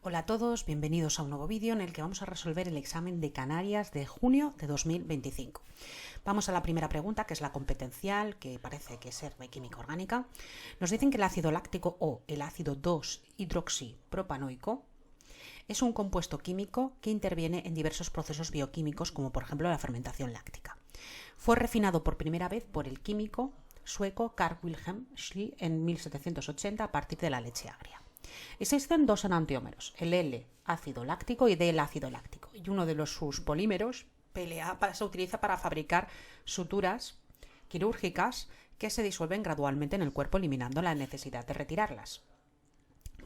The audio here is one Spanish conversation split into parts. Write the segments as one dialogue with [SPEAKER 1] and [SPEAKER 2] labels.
[SPEAKER 1] Hola a todos, bienvenidos a un nuevo vídeo en el que vamos a resolver el examen de Canarias de junio de 2025. Vamos a la primera pregunta, que es la competencial, que parece que es de química orgánica. Nos dicen que el ácido láctico o el ácido 2-hidroxipropanoico es un compuesto químico que interviene en diversos procesos bioquímicos, como por ejemplo la fermentación láctica. Fue refinado por primera vez por el químico sueco Carl Wilhelm Scheele en 1780 a partir de la leche agria. Existen dos enantiómeros, el L-ácido láctico y D-ácido láctico, y uno de sus polímeros, PLA, se utiliza para fabricar suturas quirúrgicas que se disuelven gradualmente en el cuerpo, eliminando la necesidad de retirarlas.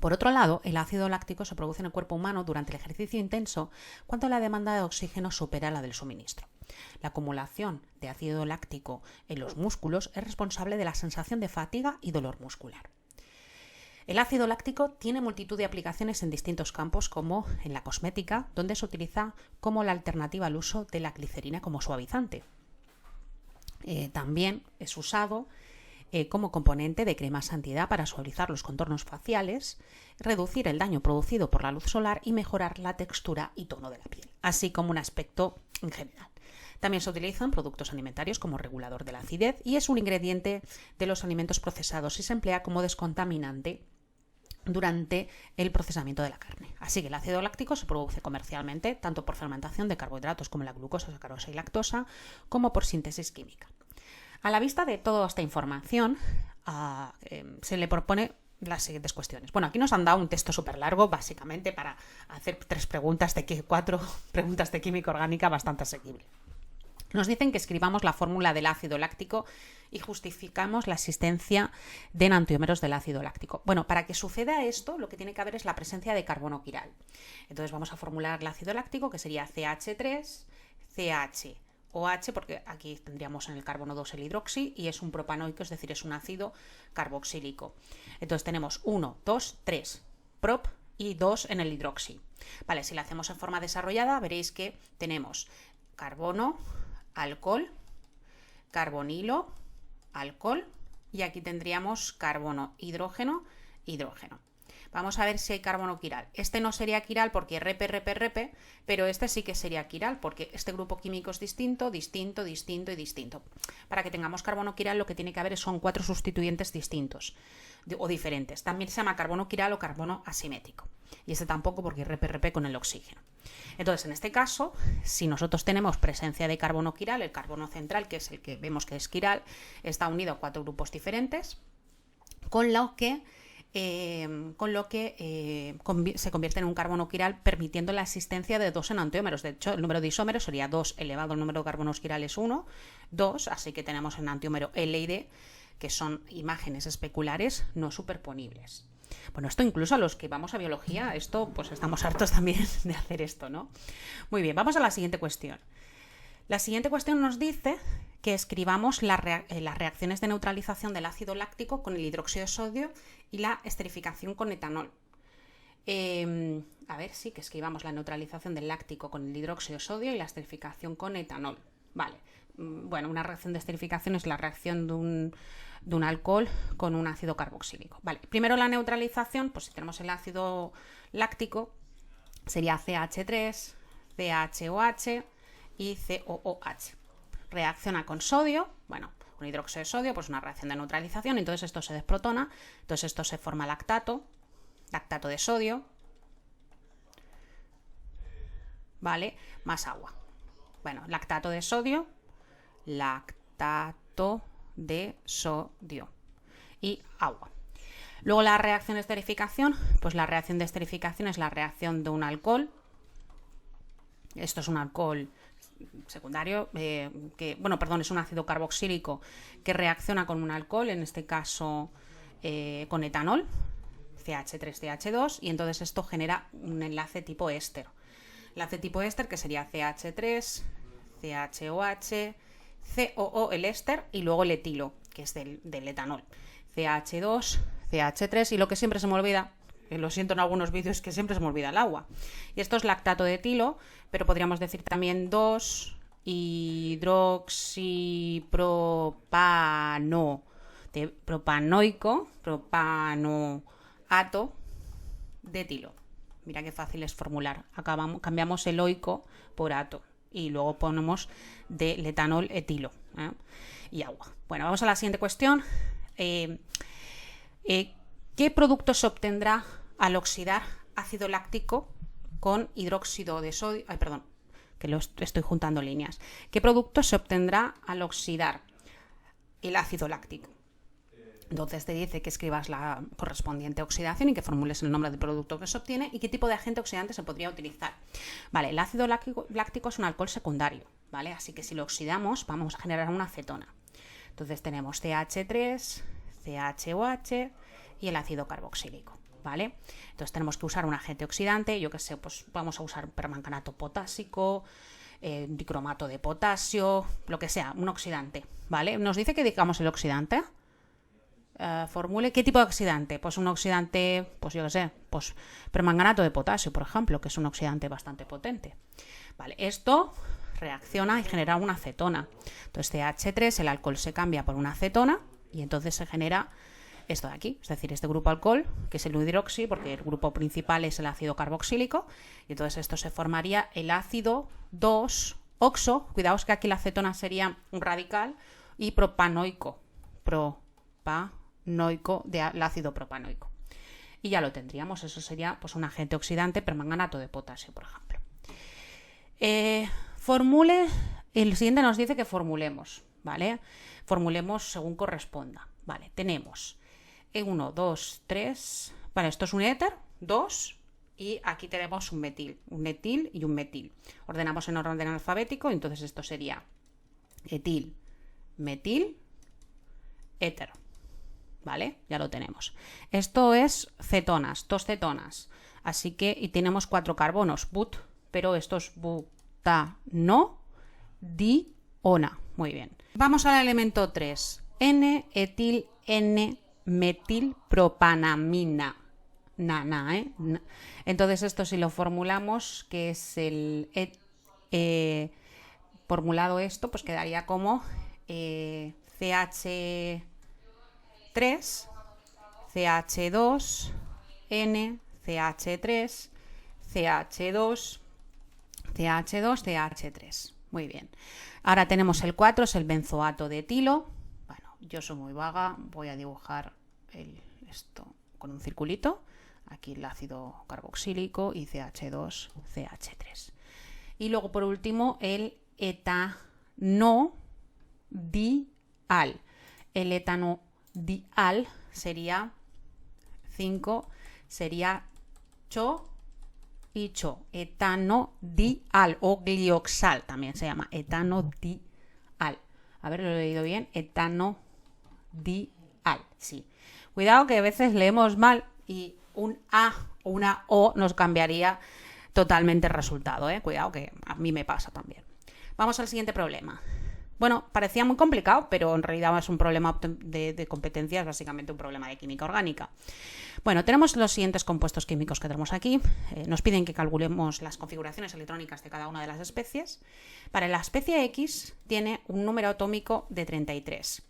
[SPEAKER 1] Por otro lado, el ácido láctico se produce en el cuerpo humano durante el ejercicio intenso cuando la demanda de oxígeno supera la del suministro. La acumulación de ácido láctico en los músculos es responsable de la sensación de fatiga y dolor muscular. El ácido láctico tiene multitud de aplicaciones en distintos campos, como en la cosmética, donde se utiliza como la alternativa al uso de la glicerina como suavizante. También es usado como componente de cremas antiedad para suavizar los contornos faciales, reducir el daño producido por la luz solar y mejorar la textura y tono de la piel, así como un aspecto en general. También se utiliza en productos alimentarios como regulador de la acidez y es un ingrediente de los alimentos procesados y se emplea como descontaminante durante el procesamiento de la carne. Así que el ácido láctico se produce comercialmente tanto por fermentación de carbohidratos como la glucosa, sacarosa y lactosa, como por síntesis química. A la vista de toda esta información, se le propone las siguientes cuestiones. Bueno, aquí nos han dado un texto súper largo, básicamente para hacer cuatro preguntas de química orgánica bastante asequible. Nos dicen que escribamos la fórmula del ácido láctico y justificamos la existencia de enantiómeros del ácido láctico. Bueno, para que suceda esto, lo que tiene que haber es la presencia de carbono quiral. Entonces vamos a formular el ácido láctico, que sería CH3, CHOH, porque aquí tendríamos en el carbono 2 el hidroxi, y es un propanoico, es decir, es un ácido carboxílico. Entonces tenemos 1, 2, 3, prop y 2 en el hidroxi. Vale, si lo hacemos en forma desarrollada, veréis que tenemos carbono, alcohol, carbonilo, alcohol, y aquí tendríamos carbono, hidrógeno, hidrógeno. Vamos a ver si hay carbono quiral. Este no sería quiral porque repe, pero este sí que sería quiral porque este grupo químico es distinto, distinto, distinto y distinto. Para que tengamos carbono quiral lo que tiene que haber son 4 sustituyentes distintos o diferentes. También se llama carbono quiral o carbono asimétrico. Y este tampoco porque repe con el oxígeno. Entonces, en este caso, si nosotros tenemos presencia de carbono quiral, el carbono central, que es el que vemos que es quiral, está unido a 4 grupos diferentes, con lo que se convierte en un carbono quiral, permitiendo la existencia de 2 enantiómeros. De hecho, el número de isómeros sería 2 elevado al número de carbonos quirales 1, 2, así que tenemos enantiómero L y D, que son imágenes especulares no superponibles. Bueno, esto incluso a los que vamos a biología, esto pues estamos hartos también de hacer esto, ¿no? Muy bien, vamos a la siguiente cuestión. La siguiente cuestión nos dice que escribamos las reacciones de neutralización del ácido láctico con el hidróxido de sodio y la esterificación con etanol. Que escribamos la neutralización del láctico con el hidróxido de sodio y la esterificación con etanol. Vale. Bueno, una reacción de esterificación es la reacción de un alcohol con un ácido carboxílico. Vale. Primero la neutralización, pues si tenemos el ácido láctico, sería CH3, CHOH y COOH. Reacciona con sodio, con hidróxido de sodio, pues una reacción de neutralización, entonces esto se desprotona, entonces esto se forma lactato de sodio, ¿vale? Más agua. Bueno, lactato de sodio y agua. Luego la reacción de esterificación, pues la reacción de esterificación es la reacción de un alcohol. Esto es un alcohol secundario, es un ácido carboxílico que reacciona con un alcohol, en este caso con etanol, CH3CH2, y entonces esto genera un enlace tipo éster. Enlace tipo éster que sería CH3, CHOH, COO el éster y luego el etilo, que es del etanol, CH2, CH3 y lo que siempre se me olvida, lo siento en algunos vídeos que siempre se me olvida el agua. Y esto es lactato de etilo, pero podríamos decir también 2-hidroxipropano de propanoico, propanoato de etilo. Mira qué fácil es formular. Cambiamos el oico por ato y luego ponemos del etanol etilo, y agua. Bueno, vamos a la siguiente cuestión. ¿Qué producto se obtendrá al oxidar ácido láctico con hidróxido de sodio? Ay, perdón, que estoy juntando líneas. ¿Qué producto se obtendrá al oxidar el ácido láctico? Entonces te dice que escribas la correspondiente oxidación y que formules el nombre del producto que se obtiene y qué tipo de agente oxidante se podría utilizar. Vale, el ácido láctico es un alcohol secundario, ¿vale? Así que si lo oxidamos vamos a generar una acetona. Entonces tenemos CH3, CHOH y el ácido carboxílico, ¿vale? Entonces tenemos que usar un agente oxidante, yo que sé, pues vamos a usar permanganato potásico, dicromato de potasio, lo que sea, un oxidante, ¿vale? Nos dice que digamos el oxidante. Formule qué tipo de oxidante. Pues un oxidante, pues yo qué sé, pues permanganato de potasio, por ejemplo, que es un oxidante bastante potente. Vale, esto reacciona y genera una acetona. Entonces CH3, el alcohol se cambia por una acetona y entonces se genera esto de aquí, es decir, este grupo alcohol, que es el hidroxi, porque el grupo principal es el ácido carboxílico, y entonces esto se formaría el ácido 2-oxo, cuidaos que aquí la acetona sería un radical, y propanoico, del ácido propanoico. Y ya lo tendríamos, eso sería pues un agente oxidante, permanganato de potasio, por ejemplo. El siguiente nos dice que formulemos, ¿vale? Formulemos según corresponda. Vale, tenemos 1, 2, 3, vale, esto es un éter, 2, y aquí tenemos un metil, un etil y un metil. Ordenamos en orden alfabético, entonces esto sería etil, metil, éter. ¿Vale? Ya lo tenemos. Esto es cetonas, 2 cetonas. Así que, y tenemos 4 carbonos, but, pero esto es butano, diona. Muy bien. Vamos al elemento 3. N-etil, N-metilpropanamina. Entonces esto si lo formulamos, que es el formulado esto, pues quedaría como CH3, CH2, N, CH3, CH2, CH2, CH3. Muy bien. Ahora tenemos el 4, es el benzoato de etilo. Bueno, yo soy muy vaga, voy a dibujar esto con un circulito. Aquí el ácido carboxílico y CH2, CH3. Y luego por último el etanodial. El etanodial sería 5, sería cho y cho. Etanodial o glioxal también se llama. Etanodial. A ver, lo he leído bien. Etanodial. Sí. Cuidado que a veces leemos mal y un A o una O nos cambiaría totalmente el resultado, ¿eh? Cuidado que a mí me pasa también. Vamos al siguiente problema. Bueno, parecía muy complicado, pero en realidad es un problema de competencias, básicamente un problema de química orgánica. Bueno, tenemos los siguientes compuestos químicos que tenemos aquí. Nos piden que calculemos las configuraciones electrónicas de cada una de las especies. Para la especie X tiene un número atómico de 33.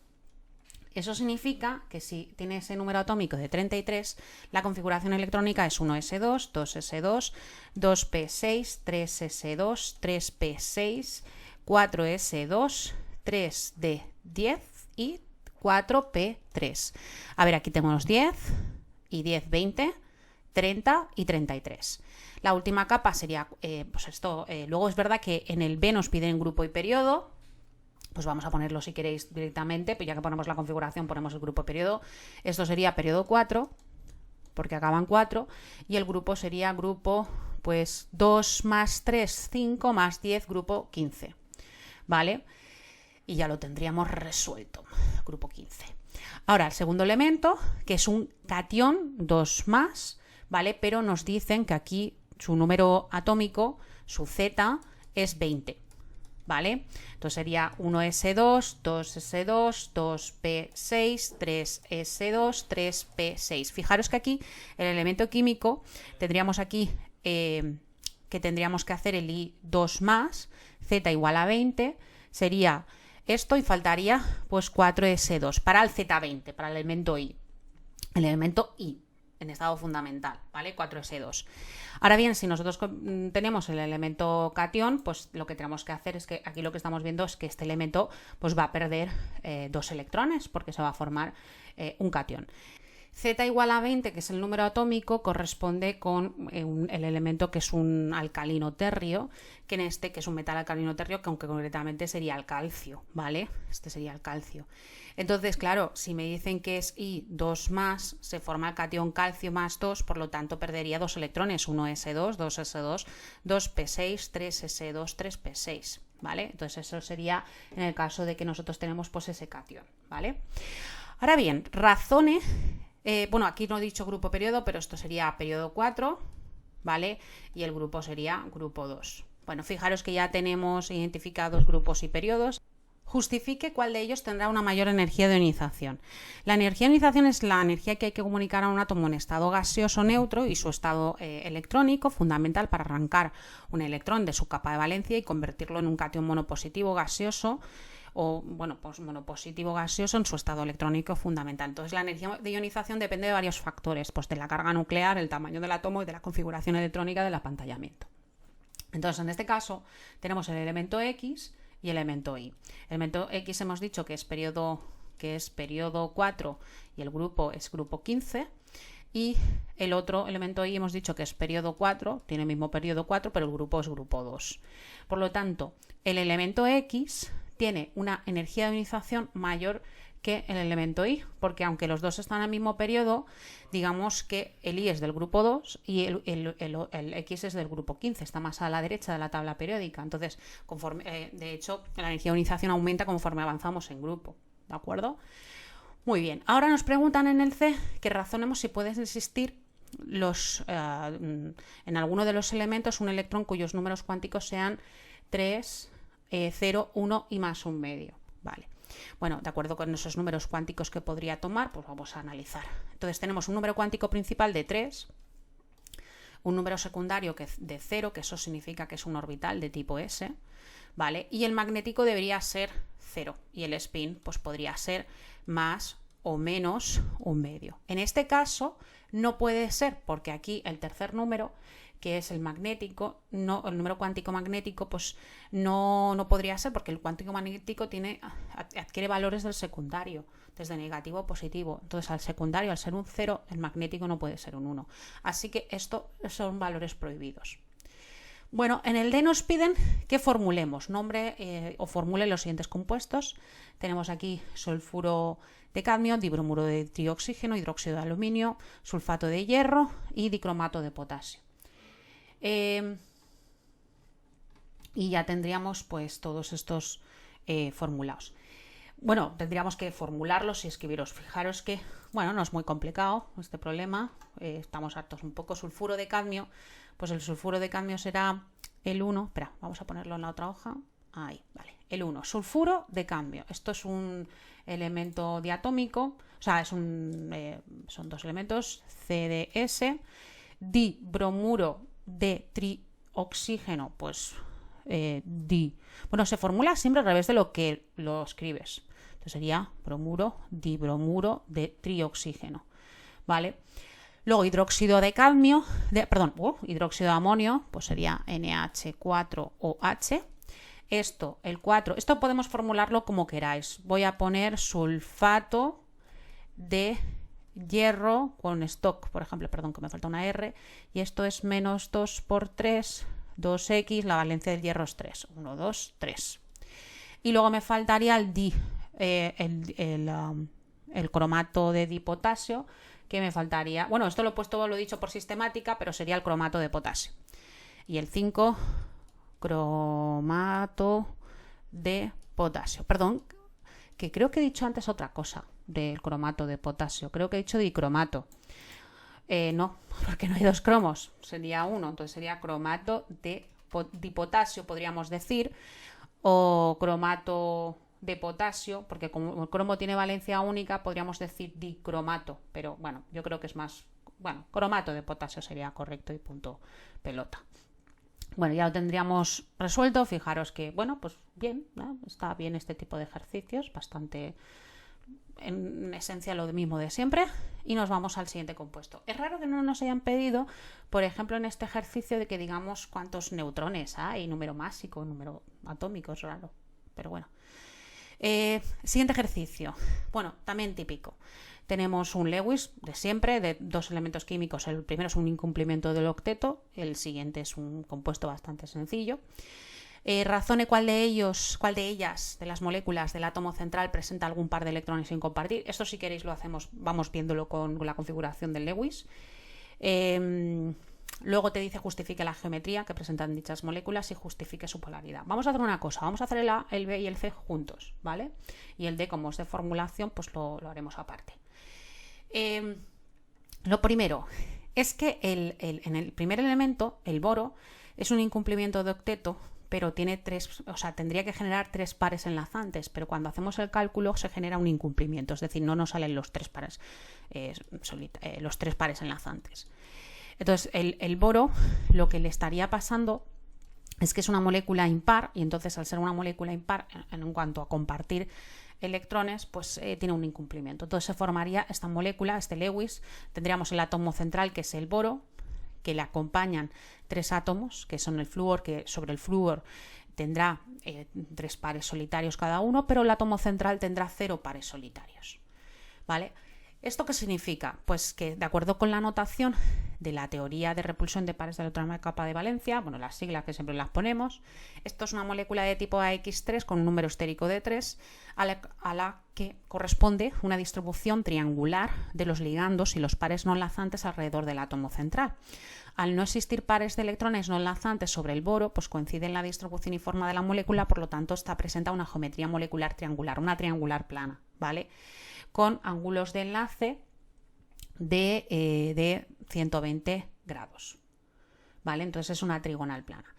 [SPEAKER 1] Eso significa que si tiene ese número atómico de 33, la configuración electrónica es 1s2, 2s2, 2p6, 3s2, 3p6, 4s2, 3d10 y 4p3. A ver, aquí tenemos 10 y 10, 20, 30 y 33. La última capa sería, pues esto, luego es verdad que en el B nos piden grupo y periodo. Pues vamos a ponerlo si queréis directamente, pues ya que ponemos la configuración ponemos el grupo y periodo. Esto sería periodo 4, porque acaban 4, y el grupo sería grupo pues 2 más 3, 5 más 10, grupo 15. ¿Vale? Y ya lo tendríamos resuelto, grupo 15. Ahora el segundo elemento, que es un catión 2 más, ¿vale? Pero nos dicen que aquí su número atómico, su Z, es 20. ¿Vale? Entonces sería 1s2, 2s2, 2p6, 3s2, 3p6. Fijaros que aquí el elemento químico tendríamos aquí que tendríamos que hacer el I2 más, Z igual a 20, sería esto y faltaría pues 4s2 para el Z20, para el elemento I. El elemento I, en estado fundamental, ¿vale? 4s2. Ahora bien, si nosotros tenemos el elemento cation, pues lo que tenemos que hacer es que aquí lo que estamos viendo es que este elemento pues va a perder 2 electrones porque se va a formar un cation. Z igual a 20, que es el número atómico, corresponde con el elemento que es un alcalino terrio, que es un metal alcalino terrio, que aunque concretamente sería el calcio, ¿vale? Este sería el calcio. Entonces, claro, si me dicen que es I2+, se forma el cation calcio más 2, por lo tanto perdería 2 electrones, 1s2, 2s2, 2p6, 3s2, 3p6, ¿vale? Entonces eso sería en el caso de que nosotros tenemos pues ese cation, ¿vale? Ahora bien, razone... bueno, aquí no he dicho grupo periodo, pero esto sería periodo 4, ¿vale? Y el grupo sería grupo 2. Bueno, fijaros que ya tenemos identificados grupos y periodos. Justifique cuál de ellos tendrá una mayor energía de ionización. La energía de ionización es la energía que hay que comunicar a un átomo en estado gaseoso neutro y su estado electrónico, fundamental para arrancar un electrón de su capa de valencia y convertirlo en un cation monopositivo gaseoso, o bueno, pues monopositivo gaseoso en su estado electrónico fundamental. Entonces la energía de ionización depende de varios factores, pues de la carga nuclear, el tamaño del átomo y de la configuración electrónica del apantallamiento. Entonces en este caso tenemos el elemento X y el elemento Y. El elemento X hemos dicho que es periodo 4 y el grupo es grupo 15, y el otro elemento Y hemos dicho que es periodo 4, tiene el mismo periodo 4, pero el grupo es grupo 2. Por lo tanto, el elemento X tiene una energía de ionización mayor que el elemento Y, porque aunque los dos están al mismo periodo, digamos que el Y es del grupo 2 y el X es del grupo 15, está más a la derecha de la tabla periódica. Entonces, de hecho, la energía de ionización aumenta conforme avanzamos en grupo, ¿de acuerdo? Muy bien, ahora nos preguntan en el C que razonemos si pueden existir en alguno de los elementos un electrón cuyos números cuánticos sean 3, 0, 1 y más un medio, ¿vale? Bueno, de acuerdo con esos números cuánticos que podría tomar, pues vamos a analizar. Entonces tenemos un número cuántico principal de 3, un número secundario de 0, que eso significa que es un orbital de tipo S, ¿vale? Y el magnético debería ser 0 y el spin pues podría ser más o menos un medio. En este caso no puede ser, porque aquí el tercer número, que es el magnético, el número cuántico magnético, pues no podría ser, porque el cuántico magnético adquiere valores del secundario, desde negativo a positivo. Entonces al secundario, al ser un 0, el magnético no puede ser un 1. Así que estos son valores prohibidos. Bueno, en el D nos piden que formulemos, o formule los siguientes compuestos. Tenemos aquí sulfuro de cadmio, dibromuro de trioxígeno, hidróxido de aluminio, sulfato de hierro y dicromato de potasio. Y ya tendríamos pues todos estos formulados. Bueno, tendríamos que formularlos y escribirlos. Fijaros que, bueno, no es muy complicado este problema. Estamos hartos un poco. Sulfuro de cadmio, pues el sulfuro de cadmio será el 1. Espera, vamos a ponerlo en la otra hoja. Ahí, vale. El 1. Sulfuro de cadmio. Esto es un elemento diatómico. O sea, son dos elementos, CDS. Dibromuro de trioxígeno, pues bueno, se formula siempre al revés de lo que lo escribes. Entonces sería dibromuro de trioxígeno, ¿vale? Luego hidróxido de cadmio, hidróxido de amonio, pues sería NH4OH. El 4, esto podemos formularlo como queráis. Voy a poner sulfato de hierro con stock, por ejemplo, perdón, que me falta una R, y esto es menos 2 por 3, 2X, la valencia del hierro es 3, 1, 2, 3. Y luego me faltaría el cromato de dipotasio, que me faltaría, bueno, esto lo he dicho por sistemática, pero sería el cromato de potasio. Y el 5, cromato de potasio. Perdón, que creo que he dicho antes otra cosa del cromato de potasio. Creo que he dicho dicromato. No, porque no hay dos cromos. Sería uno. Entonces sería cromato de dipotasio, podríamos decir. O cromato de potasio, porque como el cromo tiene valencia única, podríamos decir dicromato. Pero bueno, yo creo que es más... Bueno, cromato de potasio sería correcto y punto pelota. Bueno, ya lo tendríamos resuelto. Fijaros que, bueno, pues bien, ¿no? Está bien este tipo de ejercicios, bastante en esencia lo mismo de siempre y nos vamos al siguiente compuesto. Es raro que no nos hayan pedido, por ejemplo, en este ejercicio de que digamos cuántos neutrones hay, número másico, número atómico, es raro, pero bueno. Siguiente ejercicio. Bueno, también típico. Tenemos un Lewis de siempre, de dos elementos químicos. El primero es un incumplimiento del octeto, el siguiente es un compuesto bastante sencillo. Razone cuál de ellas, de las moléculas del átomo central, presenta algún par de electrones sin compartir. Esto, si queréis, lo hacemos, vamos viéndolo con la configuración del Lewis. Luego te dice justifique la geometría que presentan dichas moléculas y justifique su polaridad. Vamos a hacer una cosa, vamos a hacer el A, el B y el C juntos, ¿vale? Y el D, como es de formulación, pues lo haremos aparte. Lo primero es que en el primer elemento, el boro, es un incumplimiento de octeto, pero tiene tendría que generar 3 pares enlazantes, pero cuando hacemos el cálculo se genera un incumplimiento, es decir, no nos salen los 3 pares, los 3 pares enlazantes. Entonces, el boro, lo que le estaría pasando es que es una molécula impar, y entonces, al ser una molécula impar, en cuanto a compartir electrones, pues tiene un incumplimiento. Entonces se formaría esta molécula, este Lewis, tendríamos el átomo central, que es el boro, que le acompañan 3 átomos, que son el flúor, que sobre el flúor tendrá 3 pares solitarios cada uno, pero el átomo central tendrá 0 pares solitarios, ¿vale? ¿Esto qué significa? Pues que, de acuerdo con la notación de la teoría de repulsión de pares de electrones de capa de valencia, bueno, las siglas que siempre las ponemos, esto es una molécula de tipo AX3 con un número estérico de 3, a la que corresponde una distribución triangular de los ligandos y los pares no enlazantes alrededor del átomo central. Al no existir pares de electrones no enlazantes sobre el boro, pues coincide en la distribución y forma de la molécula, por lo tanto, presenta una geometría molecular triangular, una triangular plana, ¿vale? Con ángulos de enlace de 120 grados, ¿vale? Entonces es una trigonal plana.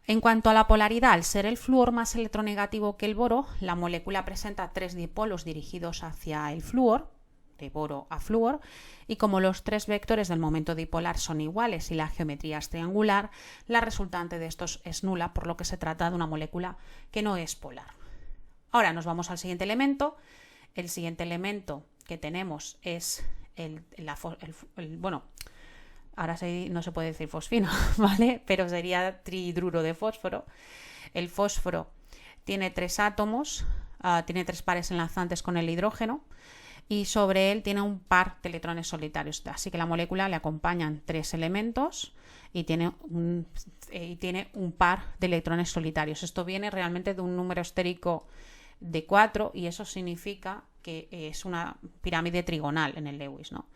[SPEAKER 1] En cuanto a la polaridad, al ser el flúor más electronegativo que el boro, la molécula presenta 3 dipolos dirigidos hacia el flúor, de boro a flúor, y como los 3 vectores del momento dipolar son iguales y la geometría es triangular, la resultante de estos es nula, por lo que se trata de una molécula que no es polar. Ahora nos vamos al siguiente elemento. El siguiente elemento que tenemos es bueno, ahora no se puede decir fosfino, ¿vale? Pero sería trihidruro de fósforo. El fósforo tiene 3 átomos, tiene 3 pares enlazantes con el hidrógeno y sobre él tiene un par de electrones solitarios. Así que la molécula le acompañan 3 elementos y tiene un par de electrones solitarios. Esto viene realmente de un número estérico de 4 y eso significa que es una pirámide trigonal en el Lewis, ¿no?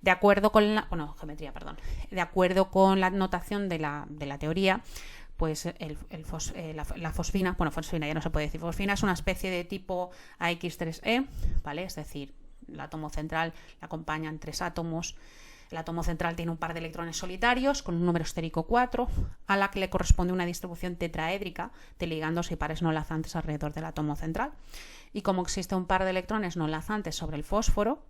[SPEAKER 1] De acuerdo con De acuerdo con la notación de la teoría, pues la fosfina, fosfina ya no se puede decir fosfina, es una especie de tipo AX3E, ¿vale? Es decir, el átomo central le acompañan 3 átomos. El átomo central tiene un par de electrones solitarios con un número estérico 4, a la que le corresponde una distribución tetraédrica de ligandos y pares no enlazantes alrededor del átomo central. Y como existe un par de electrones no enlazantes sobre el fósforo,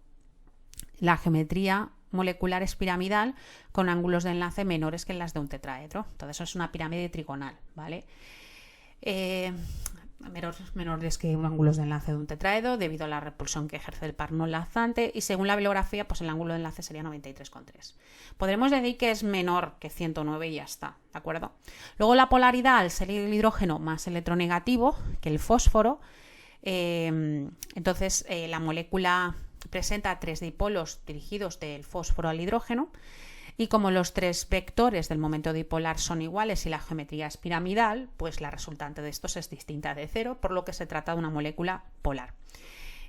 [SPEAKER 1] la geometría molecular es piramidal con ángulos de enlace menores que las de un tetraedro. Entonces, eso es una pirámide trigonal, ¿vale? Menores que ángulos de enlace de un tetraedro debido a la repulsión que ejerce el par no enlazante, y según la bibliografía, pues el ángulo de enlace sería 93,3. Podremos decir que es menor que 109 y ya está, ¿de acuerdo? Luego la polaridad, al ser el hidrógeno más electronegativo que el fósforo, entonces la molécula presenta 3 dipolos dirigidos del fósforo al hidrógeno. Y como los 3 vectores del momento dipolar son iguales y la geometría es piramidal, pues la resultante de estos es distinta de 0, por lo que se trata de una molécula polar.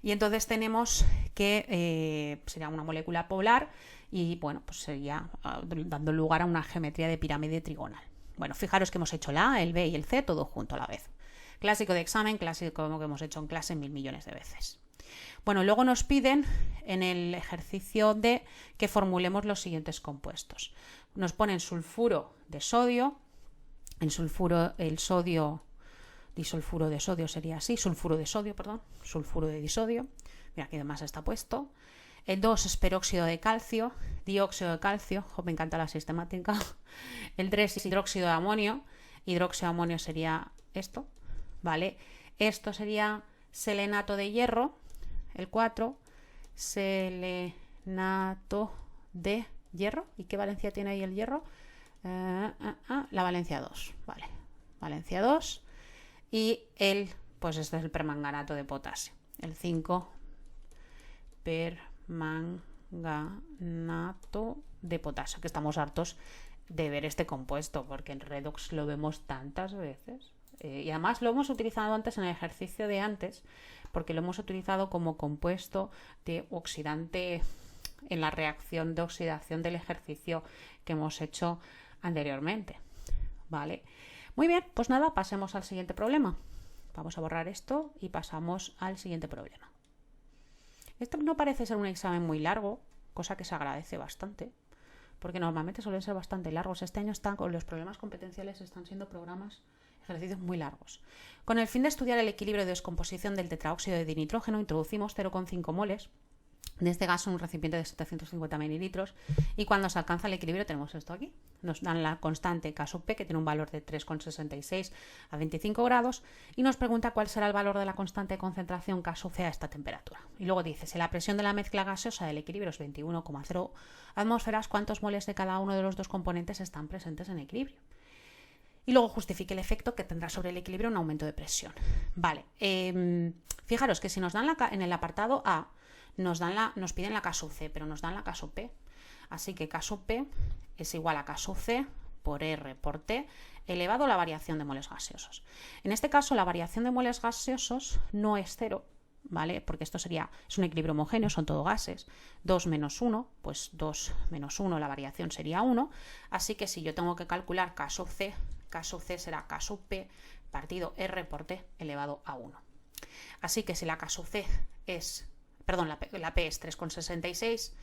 [SPEAKER 1] Y entonces tenemos que sería una molécula polar y bueno, pues sería dando lugar a una geometría de pirámide trigonal. Bueno, fijaros que hemos hecho el A, el B y el C todo junto a la vez. Clásico de examen, clásico que hemos hecho en clase 1000 millones de veces. Bueno, luego nos piden en el ejercicio D que formulemos los siguientes compuestos. Nos ponen sulfuro de sodio, disulfuro de sodio sería así, sulfuro de disodio, mira aquí además está puesto. El 2 es peróxido de calcio, dióxido de calcio, me encanta la sistemática. El 3 es hidróxido de amonio sería esto, ¿vale? Esto sería selenato de hierro. el 4, selenato de hierro. ¿Y qué valencia tiene ahí el hierro? La valencia 2, vale, valencia 2. Y pues este es el permanganato de potasio, el 5, permanganato de potasio, que estamos hartos de ver este compuesto, porque en redox lo vemos tantas veces. Y además lo hemos utilizado antes en el ejercicio de antes, porque lo hemos utilizado como compuesto de oxidante en la reacción de oxidación del ejercicio que hemos hecho anteriormente. ¿Vale? Muy bien, pues nada, pasemos al siguiente problema. Vamos a borrar esto y pasamos al siguiente problema. Este no parece ser un examen muy largo, cosa que se agradece bastante, porque normalmente suelen ser bastante largos. Este año con los problemas competenciales están siendo ejercicios muy largos. Con el fin de estudiar el equilibrio de descomposición del tetraóxido de dinitrógeno, introducimos 0,5 moles de este gas en un recipiente de 750 mililitros y cuando se alcanza el equilibrio tenemos esto aquí. Nos dan la constante K sub P, que tiene un valor de 3,66 a 25 grados y nos pregunta cuál será el valor de la constante de concentración K sub C a esta temperatura. Y luego dice, si la presión de la mezcla gaseosa del equilibrio es 21,0 atmósferas, ¿cuántos moles de cada uno de los dos componentes están presentes en equilibrio? Y luego justifique el efecto que tendrá sobre el equilibrio un aumento de presión. Vale, fijaros que si nos dan en el apartado A, nos piden la K sub C, pero nos dan la K sub P. Así que K sub P es igual a K sub C por R por T elevado a la variación de moles gaseosos. En este caso, la variación de moles gaseosos no es 0, ¿vale? Porque esto es un equilibrio homogéneo, son todo gases. 2 menos 1, pues 2 menos 1, la variación sería 1. Así que si yo tengo que calcular K sub C será K sub P partido R por T elevado a 1. Así que si la K sub C la P es 3,66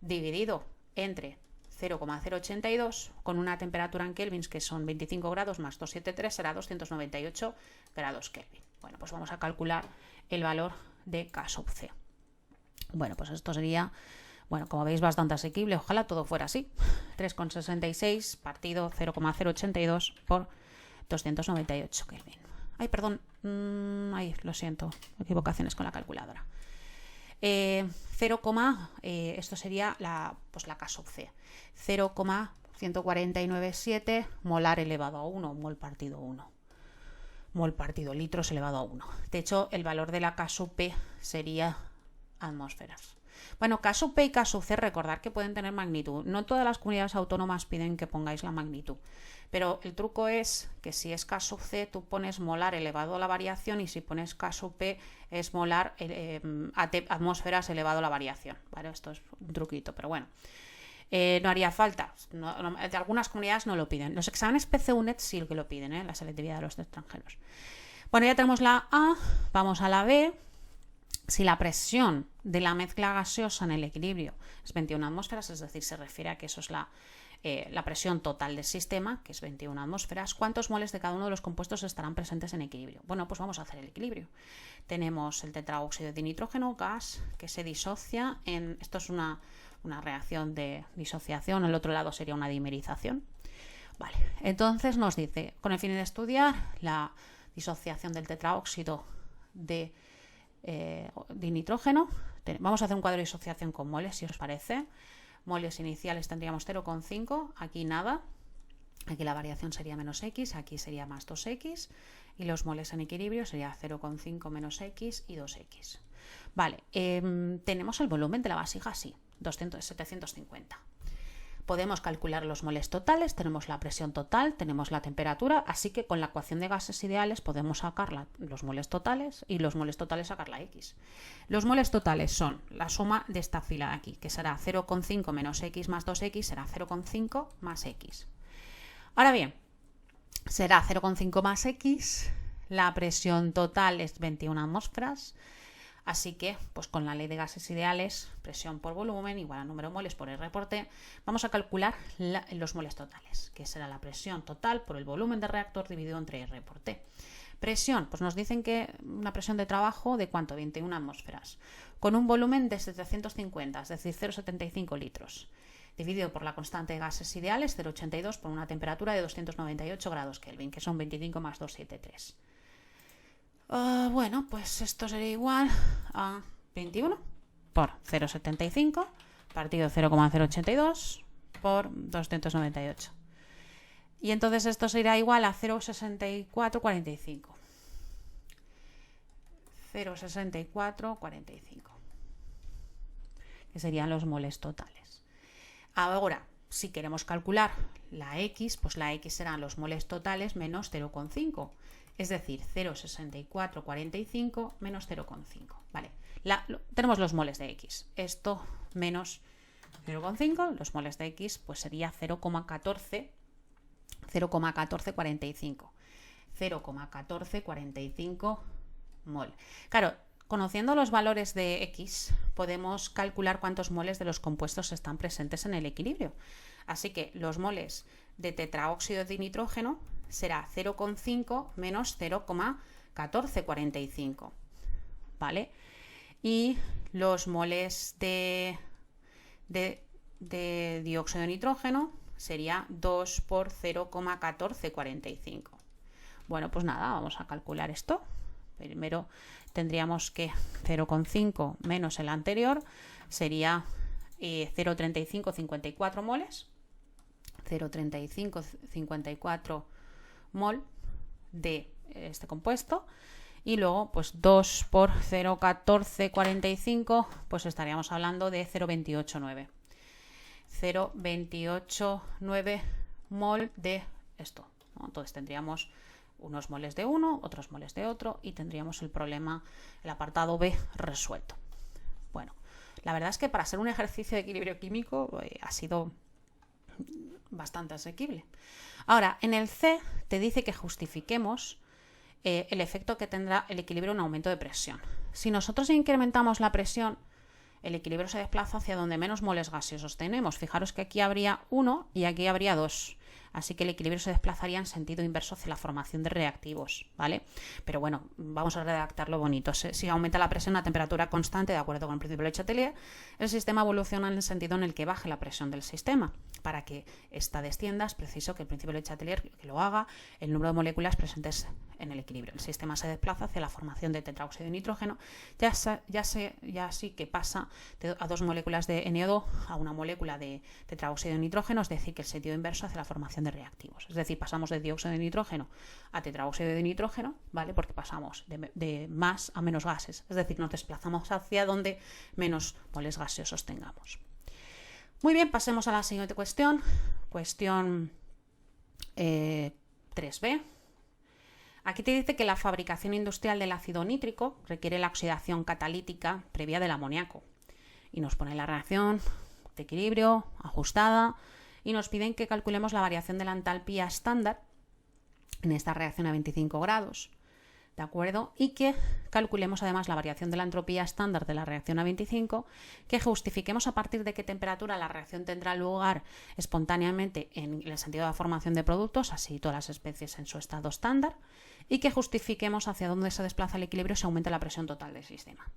[SPEAKER 1] dividido entre 0,082 con una temperatura en kelvins que son 25 grados más 273 será 298 grados Kelvin. Bueno, pues vamos a calcular el valor de K sub C. Bueno, pues esto sería, como veis, bastante asequible. Ojalá todo fuera así. 3,66 partido 0,082 por 298 Kelvin. Ay, perdón. Lo siento. Equivocaciones con la calculadora. Esto sería la K sub C. 0,1497 molar elevado a 1, mol partido 1. Mol partido litros elevado a 1. De hecho, el valor de la K sub P sería atmósferas. Bueno, K sub P y K sub C, recordad que pueden tener magnitud. No todas las comunidades autónomas piden que pongáis la magnitud. Pero el truco es que si es K sub C, tú pones molar elevado a la variación y si pones K sub P es molar atmósferas elevado a la variación. ¿Vale? Esto es un truquito, pero bueno. No haría falta. De algunas comunidades no lo piden. Los exámenes PCUNET sí que lo piden, la selectividad de los extranjeros. Bueno, ya tenemos la A, vamos a la B. Si la presión de la mezcla gaseosa en el equilibrio es 21 atmósferas, es decir, se refiere a que eso es la presión total del sistema, que es 21 atmósferas, ¿cuántos moles de cada uno de los compuestos estarán presentes en equilibrio? Bueno, pues vamos a hacer el equilibrio. Tenemos el tetraóxido de nitrógeno, gas, que se disocia esto es una reacción de disociación, el otro lado sería una dimerización. Vale, entonces nos dice, con el fin de estudiar la disociación del tetraóxido de nitrógeno, vamos a hacer un cuadro de disociación con moles, si os parece. Moles iniciales tendríamos 0,5, aquí nada, aquí la variación sería menos X, aquí sería más 2X y los moles en equilibrio sería 0,5 menos X y 2X. Vale, tenemos el volumen de la vasija así, 750. Podemos calcular los moles totales, tenemos la presión total, tenemos la temperatura, así que con la ecuación de gases ideales podemos sacar los moles totales y los moles totales sacar la X. Los moles totales son la suma de esta fila de aquí, que será 0,5 menos X más 2X, será 0,5 más X. Ahora bien, será 0,5 más X, la presión total es 21 atmósferas, así que, pues con la ley de gases ideales, presión por volumen igual a número de moles por R por T, vamos a calcular los moles totales, que será la presión total por el volumen del reactor dividido entre R por T. Presión, pues nos dicen que una presión de trabajo de ¿cuánto? 21 atmósferas, con un volumen de 750, es decir, 0,75 litros, dividido por la constante de gases ideales, 0,82, por una temperatura de 298 grados Kelvin, que son 25 más 273. Bueno, pues esto sería igual a 21 por 0,75 partido 0,082 por 298. Y entonces esto será igual a 0,6445. 0,6445. Que serían los moles totales. Ahora, si queremos calcular la X, pues la X serán los moles totales menos 0,5. Es decir, 0,6445 menos 0,5. Vale, tenemos los moles de X. Esto menos 0,5, los moles de X, pues sería 0,1445. 0,1445 mol. Claro, conociendo los valores de X, podemos calcular cuántos moles de los compuestos están presentes en el equilibrio. Así que los moles de tetraóxido de nitrógeno será 0,5 menos 0,1445. ¿Vale? Y los moles de dióxido de nitrógeno sería 2 por 0,1445. Bueno, pues nada, vamos a calcular esto. Primero tendríamos que 0,5 menos el anterior sería 0,3554 moles. 0,3554 mol de este compuesto. Y luego, pues 2 por 0,1445, pues estaríamos hablando de 0,289. 0,289 mol de esto, ¿no? Entonces tendríamos unos moles de uno, otros moles de otro y tendríamos el problema, el apartado B resuelto. Bueno, la verdad es que para ser un ejercicio de equilibrio químico ha sido bastante asequible. Ahora, en el C te dice que justifiquemos el efecto que tendrá el equilibrio en un aumento de presión. Si nosotros incrementamos la presión, el equilibrio se desplaza hacia donde menos moles gaseosos tenemos. Fijaros que aquí habría 1 y aquí habría 2. Así que el equilibrio se desplazaría en sentido inverso hacia la formación de reactivos, ¿vale? Pero bueno, vamos a redactarlo bonito. Si aumenta la presión a temperatura constante, de acuerdo con el principio de Le Chatelier, el sistema evoluciona en el sentido en el que baje la presión del sistema. Para que ésta descienda, es preciso que el principio de Le Chatelier que lo haga el número de moléculas presentes en el equilibrio. El sistema se desplaza hacia la formación de tetraóxido de nitrógeno, ya sí que pasa a 2 moléculas de NO2 a una molécula de tetraóxido de nitrógeno, es decir, que el sentido inverso hacia la formación de reactivos. Es decir, pasamos de dióxido de nitrógeno a tetraóxido de nitrógeno, ¿vale? Porque pasamos de más a menos gases. Es decir, nos desplazamos hacia donde menos moles gaseosos tengamos. Muy bien, pasemos a la siguiente cuestión. Cuestión 3b. Aquí te dice que la fabricación industrial del ácido nítrico requiere la oxidación catalítica previa del amoníaco. Y nos pone la reacción de equilibrio ajustada y nos piden que calculemos la variación de la entalpía estándar en esta reacción a 25 grados. ¿De acuerdo? Y que calculemos además la variación de la entropía estándar de la reacción a 25, que justifiquemos a partir de qué temperatura la reacción tendrá lugar espontáneamente en el sentido de la formación de productos, así todas las especies en su estado estándar, y que justifiquemos hacia dónde se desplaza el equilibrio si aumenta la presión total del sistema.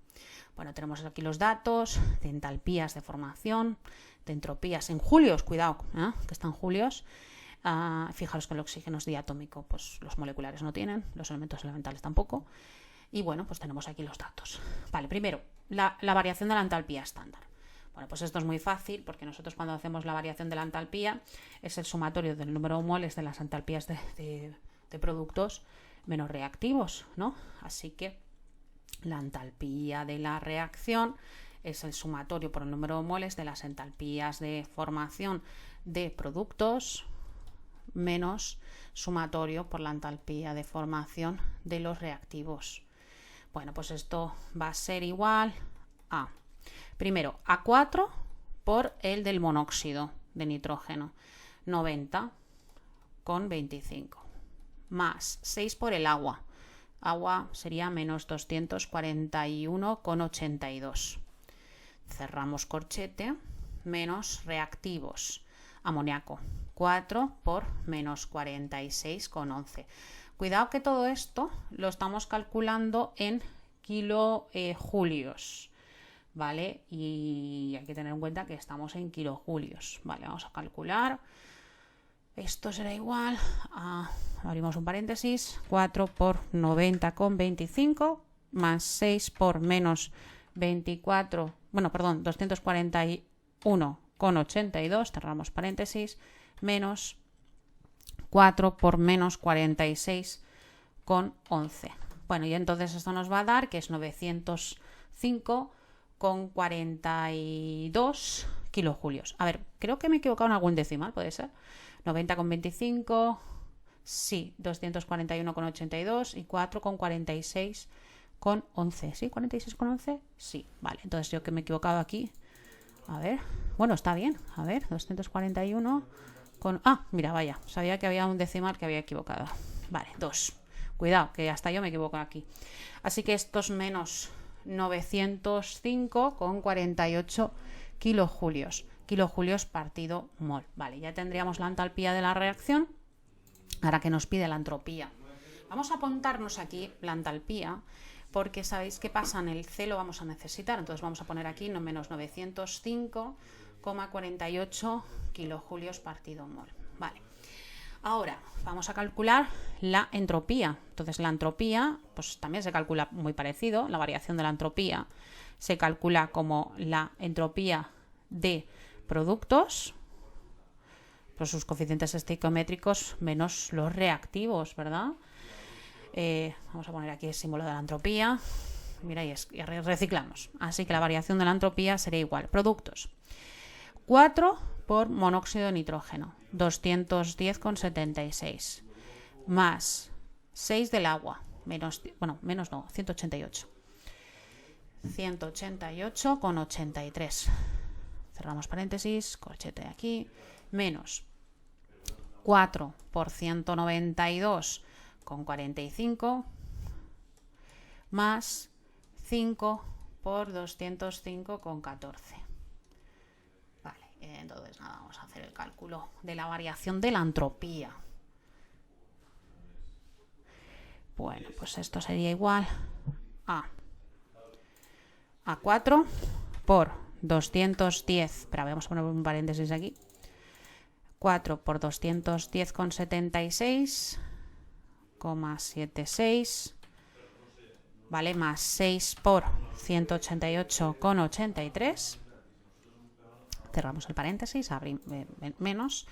[SPEAKER 1] Bueno, tenemos aquí los datos de entalpías de formación, de entropías en julios, cuidado, que están julios. Fijaros que el oxígeno es diatómico, pues los moleculares no tienen, los elementos elementales tampoco. Y bueno, pues tenemos aquí los datos. Vale, primero, la variación de la entalpía estándar. Bueno, pues esto es muy fácil porque nosotros cuando hacemos la variación de la entalpía es el sumatorio del número de moles de las entalpías de productos menos reactivos, ¿no? Así que la entalpía de la reacción es el sumatorio por el número de moles de las entalpías de formación de productos menos sumatorio por la entalpía de formación de los reactivos. Bueno, pues esto va a ser igual a, primero, A4 por el del monóxido de nitrógeno, 90 con 25, más 6 por el agua. Agua sería menos 241,82. Cerramos corchete, menos reactivos. Amoníaco, 4 por menos 46,11. Cuidado que todo esto lo estamos calculando en kilojulios, ¿vale? Y hay que tener en cuenta que estamos en kilojulios, ¿vale? Vamos a calcular. Esto será igual a, abrimos un paréntesis, 4 por 90,25 más 6 por menos 241,82, cerramos paréntesis, menos 4 por menos 46,11. Bueno, y entonces esto nos va a dar que es 905,42 kilojulios. A ver, creo que me he equivocado en algún decimal, ¿puede ser? 90,25, sí, 241,82 y 4,46,11. ¿Sí? ¿46,11? Sí, vale. Entonces yo que me he equivocado aquí. A ver, bueno, está bien. A ver, 241 con... Ah, mira, vaya, sabía que había un decimal que había equivocado. Vale, 2. Cuidado, que hasta yo me equivoco aquí. Así que esto es menos 905,48 kilojulios. Kilojulios partido mol. Vale, ya tendríamos la entalpía de la reacción. Ahora que nos pide la entropía. Vamos a apuntarnos aquí la entalpía, porque sabéis qué pasa, en el C lo vamos a necesitar. Entonces vamos a poner aquí menos 905,48 kilojulios partido mol. Vale. Ahora vamos a calcular la entropía. Entonces la entropía pues también se calcula muy parecido. La variación de la entropía se calcula como la entropía de productos, pues sus coeficientes estequiométricos menos los reactivos, ¿verdad? Vamos a poner aquí el símbolo de la entropía. Mira, y reciclamos. Así que la variación de la entropía sería igual. Productos. 4 por monóxido de nitrógeno, 210,76. Más 6 del agua, menos no, 188. 188,83. Cerramos paréntesis, corchete aquí. Menos 4 por 192,45 más 5 por 205,14. Vale, entonces nada, vamos a hacer el cálculo de la variación de la entropía. Bueno, pues esto sería igual a 4 por 210, pero vamos a poner un paréntesis aquí. 4 por 210,76,76, ¿vale? Más 6 por 188,83. Cerramos el paréntesis, menos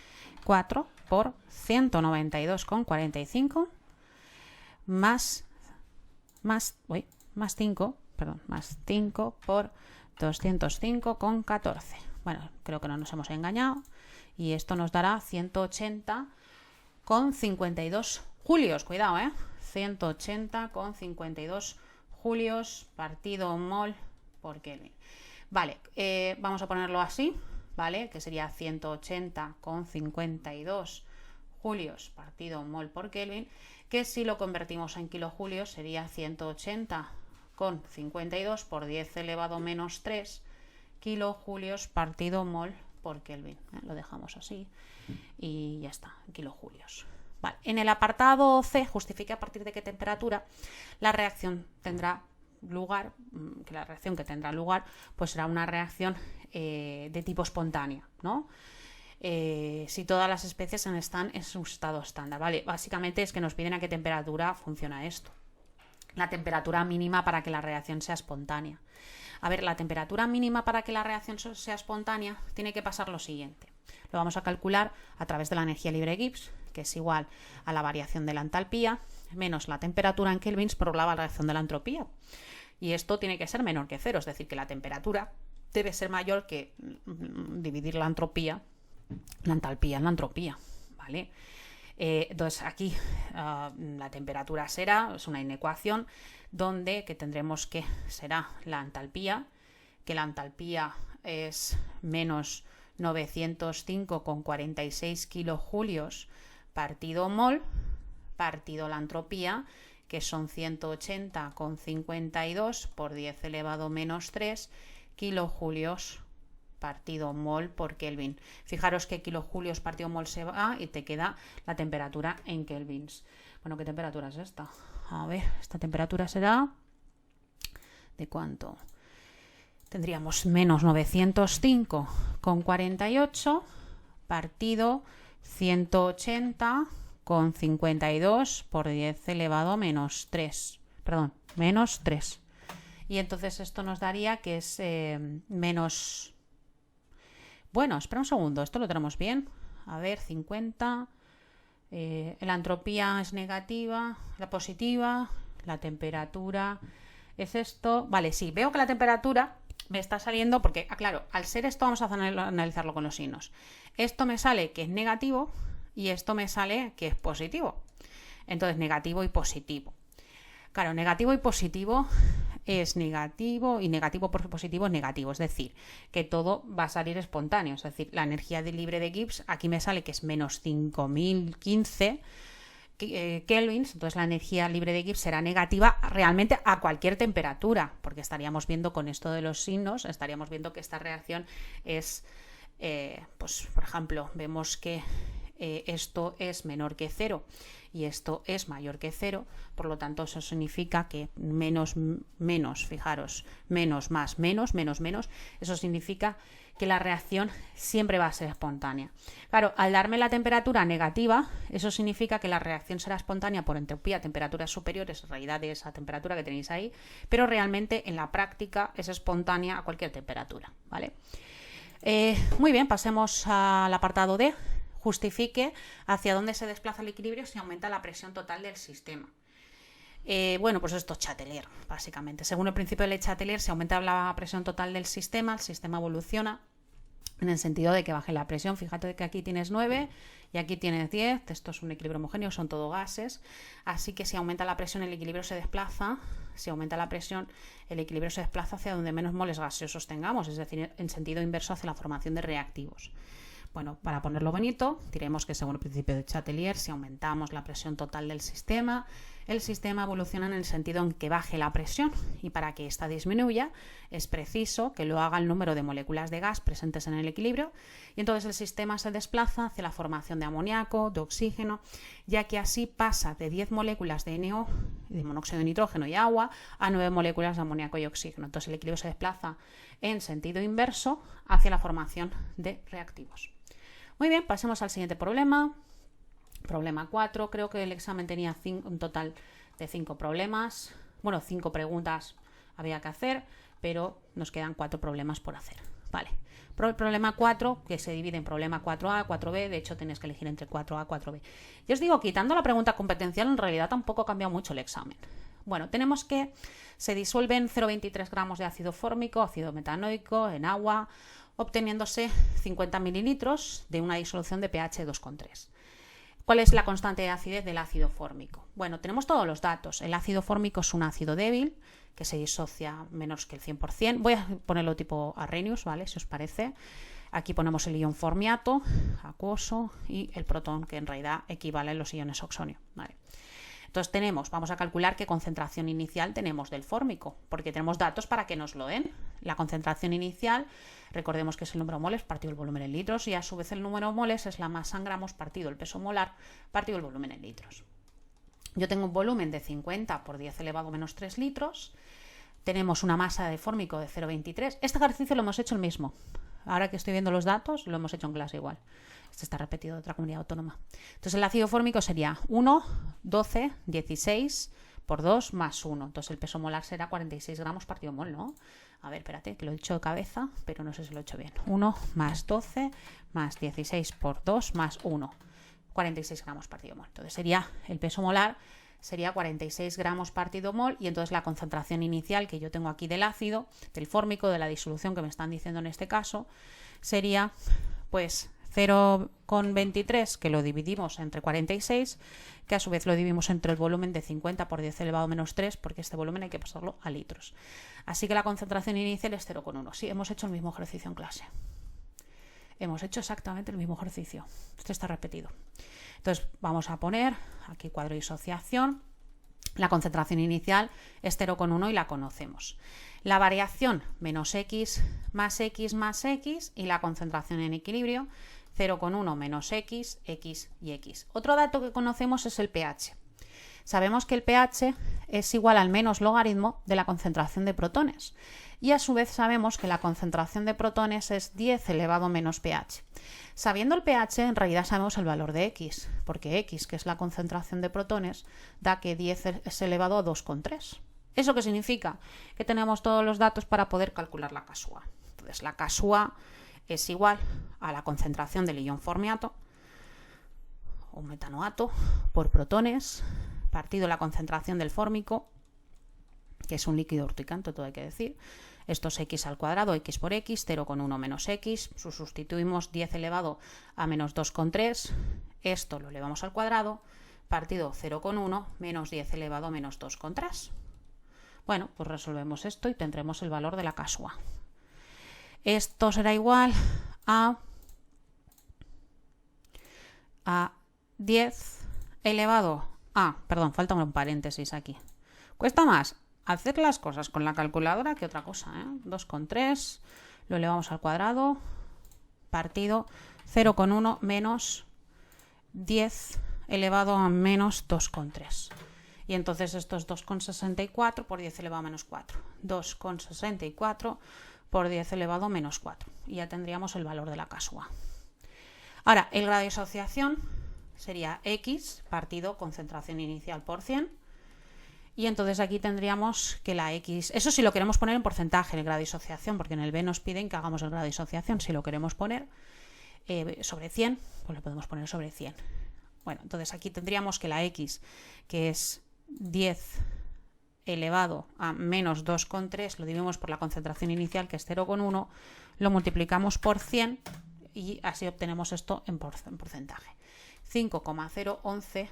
[SPEAKER 1] 4 por 192,45 más 5 por 205,14. Bueno, creo que no nos hemos engañado. Y esto nos dará 180,52 julios. Cuidado, 180,52 julios partido mol por Kelvin. Vale, vamos a ponerlo así, ¿vale? Que sería 180,52 julios partido mol por Kelvin, que si lo convertimos en kilojulios sería 180,52 por 10 elevado menos 3 kilojulios partido mol por Kelvin. Lo dejamos así y ya está, kilojulios. Vale. En el apartado C, justifique a partir de qué temperatura la reacción tendrá lugar, que la reacción que tendrá lugar pues será una reacción de tipo espontánea, ¿no? Si todas las especies están en su estado estándar, ¿vale? Básicamente es que nos piden a qué temperatura funciona esto. La temperatura mínima para que la reacción sea espontánea. A ver, la temperatura mínima para que la reacción sea espontánea tiene que pasar lo siguiente. Lo vamos a calcular a través de la energía libre Gibbs, que es igual a la variación de la entalpía menos la temperatura en kelvins por la variación de la entropía. Y esto tiene que ser menor que 0, es decir, que la temperatura debe ser mayor que dividir la entropía, la entalpía en la entropía, ¿vale? Entonces aquí la temperatura es una inecuación donde que tendremos que será la entalpía, que la entalpía es menos 905,46 kilojulios partido mol, partido la entropía, que son 180,52 por 10 elevado menos 3 kilojulios partido mol por Kelvin. Fijaros que kilojulios partido mol se va y te queda la temperatura en kelvins. Bueno, ¿qué temperatura es esta? A ver, esta temperatura será... ¿de cuánto? Tendríamos menos 905,48 partido 180,52 por 10 elevado menos 3. Perdón, menos 3. y entonces esto nos daría que es menos... Bueno, espera un segundo, esto lo tenemos bien. A ver, 50... la entropía es negativa, la positiva, la temperatura es esto. Vale, sí, veo que la temperatura me está saliendo porque, claro, al ser esto vamos a analizarlo con los signos. Esto me sale que es negativo y esto me sale que es positivo. Entonces, negativo y positivo. Claro, negativo y positivo es negativo y negativo por positivo es negativo. Es decir, que todo va a salir espontáneo. Es decir, la energía libre de Gibbs aquí me sale que es menos 5015 kelvins. Entonces la energía libre de Gibbs será negativa realmente a cualquier temperatura. Porque estaríamos viendo con esto de los signos, estaríamos viendo que esta reacción es, pues por ejemplo, vemos que esto es menor que 0 y esto es mayor que 0, por lo tanto eso significa que menos, fijaros, menos más menos, eso significa que la reacción siempre va a ser espontánea. Claro, al darme la temperatura negativa, eso significa que la reacción será espontánea por entropía a temperaturas superiores, en realidad de esa temperatura que tenéis ahí, pero realmente en la práctica es espontánea a cualquier temperatura, ¿vale? Muy bien, pasemos al apartado D. Justifique hacia dónde se desplaza el equilibrio si aumenta la presión total del sistema. Bueno, pues esto es Chatelier, básicamente. Según el principio de Le Chatelier, si aumenta la presión total del sistema, el sistema evoluciona en el sentido de que baje la presión. Fíjate que aquí tienes 9 y aquí tienes 10. Esto es un equilibrio homogéneo, son todo gases. Así que si aumenta la presión, el equilibrio se desplaza. Si aumenta la presión, el equilibrio se desplaza hacia donde menos moles gaseosos tengamos, es decir, en sentido inverso hacia la formación de reactivos. Bueno, para ponerlo bonito, diremos que según el principio de Chatelier, si aumentamos la presión total del sistema, el sistema evoluciona en el sentido en que baje la presión, y para que ésta disminuya es preciso que lo haga el número de moléculas de gas presentes en el equilibrio, y entonces el sistema se desplaza hacia la formación de amoníaco, de oxígeno, ya que así pasa de 10 moléculas de NO, de monóxido de nitrógeno y agua, a 9 moléculas de amoníaco y oxígeno. Entonces el equilibrio se desplaza en sentido inverso hacia la formación de reactivos. Muy bien, pasemos al siguiente problema. Problema 4. Creo que el examen tenía un total de 5 problemas. Bueno, 5 preguntas había que hacer, pero nos quedan 4 problemas por hacer. Vale. Problema 4, que se divide en problema 4A, 4B. De hecho, tenéis que elegir entre 4A y 4B. Yo os digo, quitando la pregunta competencial, en realidad tampoco ha cambiado mucho el examen. Bueno, tenemos que se disuelven 0,23 gramos de ácido fórmico, ácido metanoico, en agua, obteniéndose 50 mililitros de una disolución de pH 2,3. ¿Cuál es la constante de acidez del ácido fórmico? Bueno, tenemos todos los datos. El ácido fórmico es un ácido débil que se disocia menos que el 100%. Voy a ponerlo tipo Arrhenius, ¿vale? Si os parece. Aquí ponemos el ion formiato, acuoso, y el protón, que en realidad equivale a los iones oxonio, ¿vale? Entonces vamos a calcular qué concentración inicial tenemos del fórmico, porque tenemos datos para que nos lo den. La concentración inicial, recordemos que es el número de moles partido el volumen en litros, y a su vez el número de moles es la masa en gramos partido el peso molar partido el volumen en litros. Yo tengo un volumen de 50 por 10 elevado menos 3 litros. Tenemos una masa de fórmico de 0,23. Este ejercicio lo hemos hecho el mismo. Ahora que estoy viendo los datos, lo hemos hecho en clase igual. Este está repetido de otra comunidad autónoma. Entonces el ácido fórmico sería 1, 12, 16 por 2 más 1. Entonces el peso molar será 46 gramos partido mol, ¿no? A ver, espérate, que lo he hecho de cabeza, pero no sé si lo he hecho bien. 1 más 12 más 16 por 2 más 1. 46 gramos partido mol. Entonces el peso molar sería 46 gramos partido mol, y entonces la concentración inicial que yo tengo aquí del ácido, del fórmico, de la disolución que me están diciendo en este caso, sería pues 0,23, que lo dividimos entre 46, que a su vez lo dividimos entre el volumen de 50 por 10 elevado menos 3, porque este volumen hay que pasarlo a litros. Así que la concentración inicial es 0,1. Sí, hemos hecho el mismo ejercicio en clase. Hemos hecho exactamente el mismo ejercicio. Este está repetido. Entonces vamos a poner aquí cuadro de disociación. La concentración inicial es 0,1 y la conocemos. La variación menos x más x más x, y la concentración en equilibrio 0,1 menos x, x y x. Otro dato que conocemos es el pH. Sabemos que el pH es igual al menos logaritmo de la concentración de protones, y a su vez sabemos que la concentración de protones es 10 elevado menos pH. Sabiendo el pH, en realidad sabemos el valor de x, porque x, que es la concentración de protones, da que 10 es elevado a 2,3. ¿Eso qué significa? Que tenemos todos los datos para poder calcular la K-SUA. Entonces la K-SUA es igual a la concentración del ion formiato o metanoato por protones partido la concentración del fórmico, que es un líquido urticante, todo hay que decir. Esto es x al cuadrado, x por x, 0,1 menos x. Sustituimos 10 elevado a menos 2,3. Esto lo elevamos al cuadrado, partido 0,1 menos 10 elevado a menos 2,3. Bueno, pues resolvemos esto y tendremos el valor de la K-SUA. Esto será igual a 10 elevado a... Perdón, falta un paréntesis aquí. Cuesta más hacer las cosas con la calculadora que otra cosa, ¿eh? 2,3, lo elevamos al cuadrado, partido 0,1 menos 10 elevado a menos 2,3. Y entonces esto es 2,64 por 10 elevado a menos 4. 2,64 por 10 elevado a menos 4. Y ya tendríamos el valor de la K-SUA. Ahora, el grado de disociación sería X partido concentración inicial por 100. Y entonces aquí tendríamos que la X... Eso si lo queremos poner en porcentaje, el grado de disociación, porque en el B nos piden que hagamos el grado de disociación. Si lo queremos poner sobre 100, pues lo podemos poner sobre 100. Bueno, entonces aquí tendríamos que la X, que es 10 elevado a menos 2,3, lo dividimos por la concentración inicial, que es 0,1, lo multiplicamos por 100 y así obtenemos esto en porcentaje. 5,011%.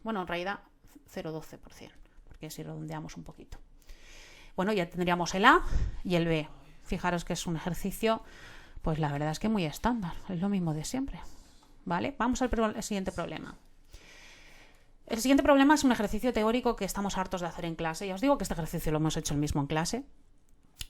[SPEAKER 1] Bueno, en realidad 0,12%, porque si redondeamos un poquito. Bueno, ya tendríamos el A y el B. Fijaros que es un ejercicio, pues la verdad es que muy estándar, es lo mismo de siempre. ¿Vale? Vamos al siguiente problema. El siguiente problema es un ejercicio teórico que estamos hartos de hacer en clase. Ya os digo que este ejercicio lo hemos hecho el mismo en clase.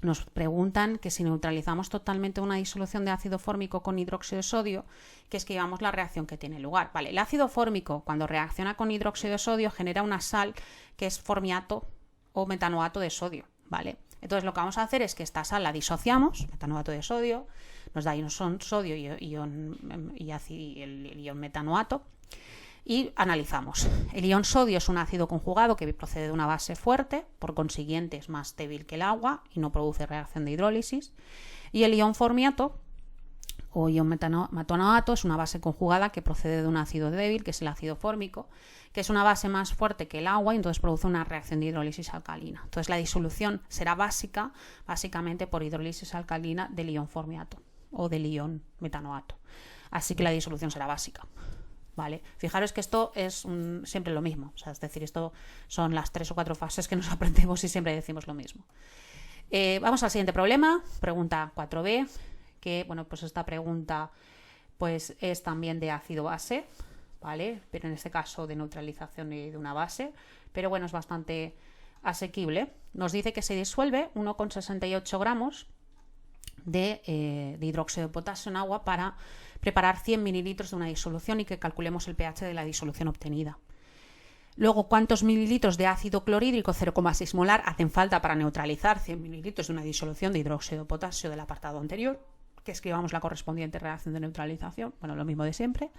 [SPEAKER 1] Nos preguntan que si neutralizamos totalmente una disolución de ácido fórmico con hidróxido de sodio, que escribamos la reacción que tiene lugar. Vale, el ácido fórmico, cuando reacciona con hidróxido de sodio, genera una sal que es formiato o metanoato de sodio. ¿Vale? Entonces lo que vamos a hacer es que esta sal la disociamos, metanoato de sodio, nos da ion sodio y el ion metanoato, y analizamos. El ion sodio es un ácido conjugado que procede de una base fuerte, por consiguiente es más débil que el agua y no produce reacción de hidrólisis. Y el ion formiato o ion metanoato es una base conjugada que procede de un ácido débil, que es el ácido fórmico, que es una base más fuerte que el agua y entonces produce una reacción de hidrólisis alcalina. Entonces la disolución será básicamente por hidrólisis alcalina del ion formiato o del ion metanoato. Así que la disolución será básica. ¿Vale? Fijaros que esto es siempre lo mismo, o sea, es decir, esto son las 3 o 4 fases que nos aprendemos y siempre decimos lo mismo. Vamos al siguiente problema, pregunta 4b, que bueno, pues esta pregunta pues es también de ácido-base, ¿vale? Pero en este caso de neutralización de una base, pero bueno, es bastante asequible. Nos dice que se disuelve 1,68 gramos de hidróxido de potasio en agua para preparar 100 mililitros de una disolución y que calculemos el pH de la disolución obtenida. Luego, ¿cuántos mililitros de ácido clorhídrico 0,6 molar hacen falta para neutralizar 100 mililitros de una disolución de hidróxido de potasio del apartado anterior? Que escribamos la correspondiente reacción de neutralización, bueno, lo mismo de siempre.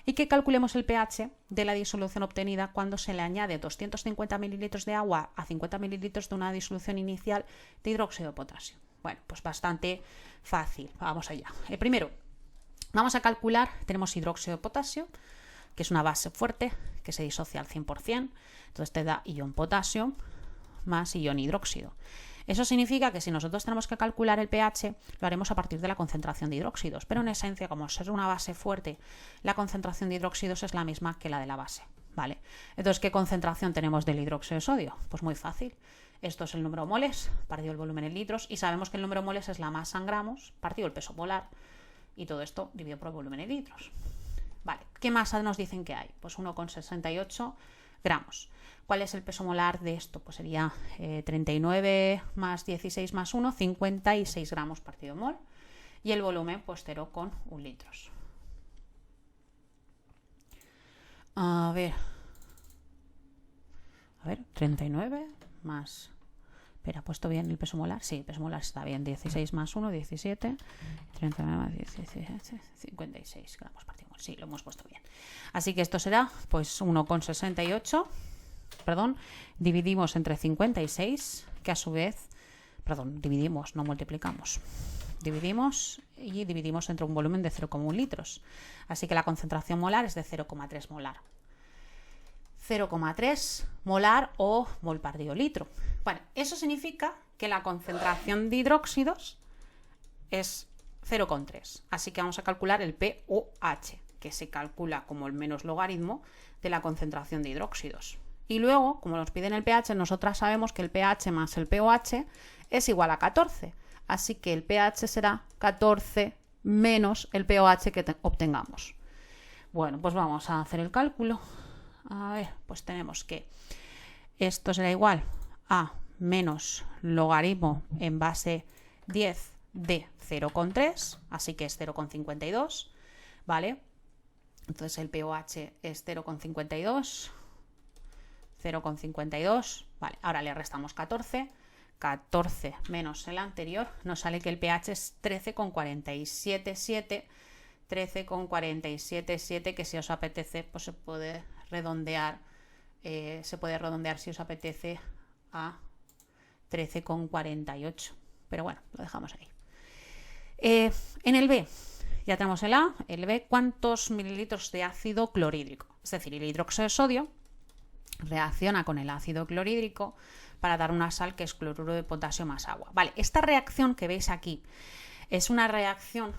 [SPEAKER 1] Y que calculemos el pH de la disolución obtenida cuando se le añade 250 mililitros de agua a 50 mililitros de una disolución inicial de hidróxido de potasio. Bueno, pues bastante fácil. Vamos allá. Primero, vamos a calcular, tenemos hidróxido de potasio, que es una base fuerte, que se disocia al 100%. Entonces te da ion potasio más ion hidróxido. Eso significa que si nosotros tenemos que calcular el pH, lo haremos a partir de la concentración de hidróxidos. Pero en esencia, como ser una base fuerte, la concentración de hidróxidos es la misma que la de la base. ¿Vale? Entonces, ¿qué concentración tenemos del hidróxido de sodio? Pues muy fácil. Esto es el número de moles, partido el volumen en litros, y sabemos que el número de moles es la masa en gramos, partido el peso molar, y todo esto dividido por el volumen en litros. Vale, ¿qué masa nos dicen que hay? Pues 1,68 gramos. ¿Cuál es el peso molar de esto? Pues sería 39 más 16 más 1, 56 gramos partido mol. Y el volumen, pues 0,1 litros. A ver, 39 más... Espera, ¿ha puesto bien el peso molar? Sí, el peso molar está bien. 16 más 1, 17. 39 más 17, 56 gramos partido mol. Sí, lo hemos puesto bien. Así que esto será pues 1,68 dividimos entre 56, que a su vez, dividimos, no multiplicamos. Dividimos entre un volumen de 0,1 litros. Así que la concentración molar es de 0,3 molar. 0,3 molar o mol par litro. Bueno, eso significa que la concentración de hidróxidos es 0,3. Así que vamos a calcular el pOH, que se calcula como el menos logaritmo de la concentración de hidróxidos. Y luego, como nos piden el pH, nosotras sabemos que el pH más el pOH es igual a 14. Así que el pH será 14 menos el pOH que obtengamos. Bueno, pues vamos a hacer el cálculo. A ver, pues tenemos que esto será igual a menos logaritmo en base 10 de 0,3, así que es 0,52, ¿vale? Entonces el pOH es 0,52, 0,52, vale, ahora le restamos 14 menos el anterior, nos sale que el pH es 13,477, 13,477, que si os apetece, pues se puede redondear si os apetece a 13,48, pero bueno, lo dejamos ahí. En el B, ya tenemos el A, el B, ¿cuántos mililitros de ácido clorhídrico? Es decir, el hidróxido de sodio reacciona con el ácido clorhídrico para dar una sal que es cloruro de potasio más agua. Vale, esta reacción que veis aquí es una reacción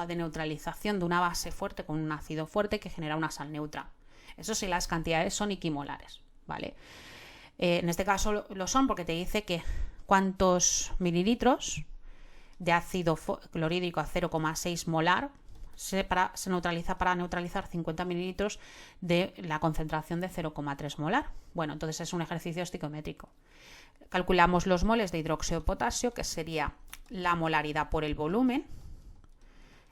[SPEAKER 1] de neutralización de una base fuerte con un ácido fuerte que genera una sal neutra. Eso sí, las cantidades son equimolares, ¿vale? En este caso lo son porque te dice que cuántos mililitros de ácido clorhídrico a 0,6 molar se neutraliza para neutralizar 50 mililitros de la concentración de 0,3 molar. Bueno, entonces es un ejercicio estiquiométrico. Calculamos los moles de hidróxido de potasio, que sería la molaridad por el volumen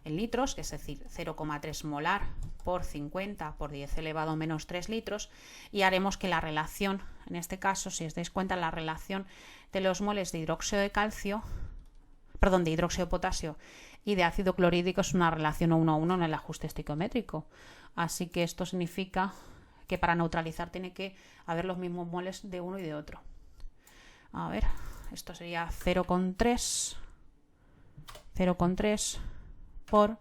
[SPEAKER 1] en litros, que es decir, 0,3 molar por 50 por 10 elevado a menos 3 litros, y haremos que la relación, en este caso, si os dais cuenta, la relación de los moles de hidróxido de potasio y de ácido clorhídrico es una relación 1 a 1 en el ajuste estiquiométrico. Así que esto significa que para neutralizar tiene que haber los mismos moles de uno y de otro. A ver, esto sería 0,3 por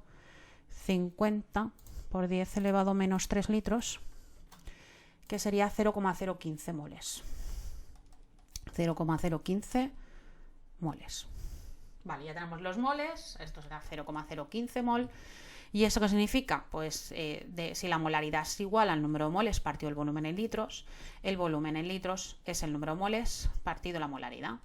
[SPEAKER 1] 50 por 10 elevado a menos 3 litros, que sería 0,015 moles. 0,015 moles. Vale, ya tenemos los moles, esto será 0,015 mol. ¿Y eso qué significa? Pues si la molaridad es igual al número de moles partido el volumen en litros, el volumen en litros es el número de moles partido la molaridad.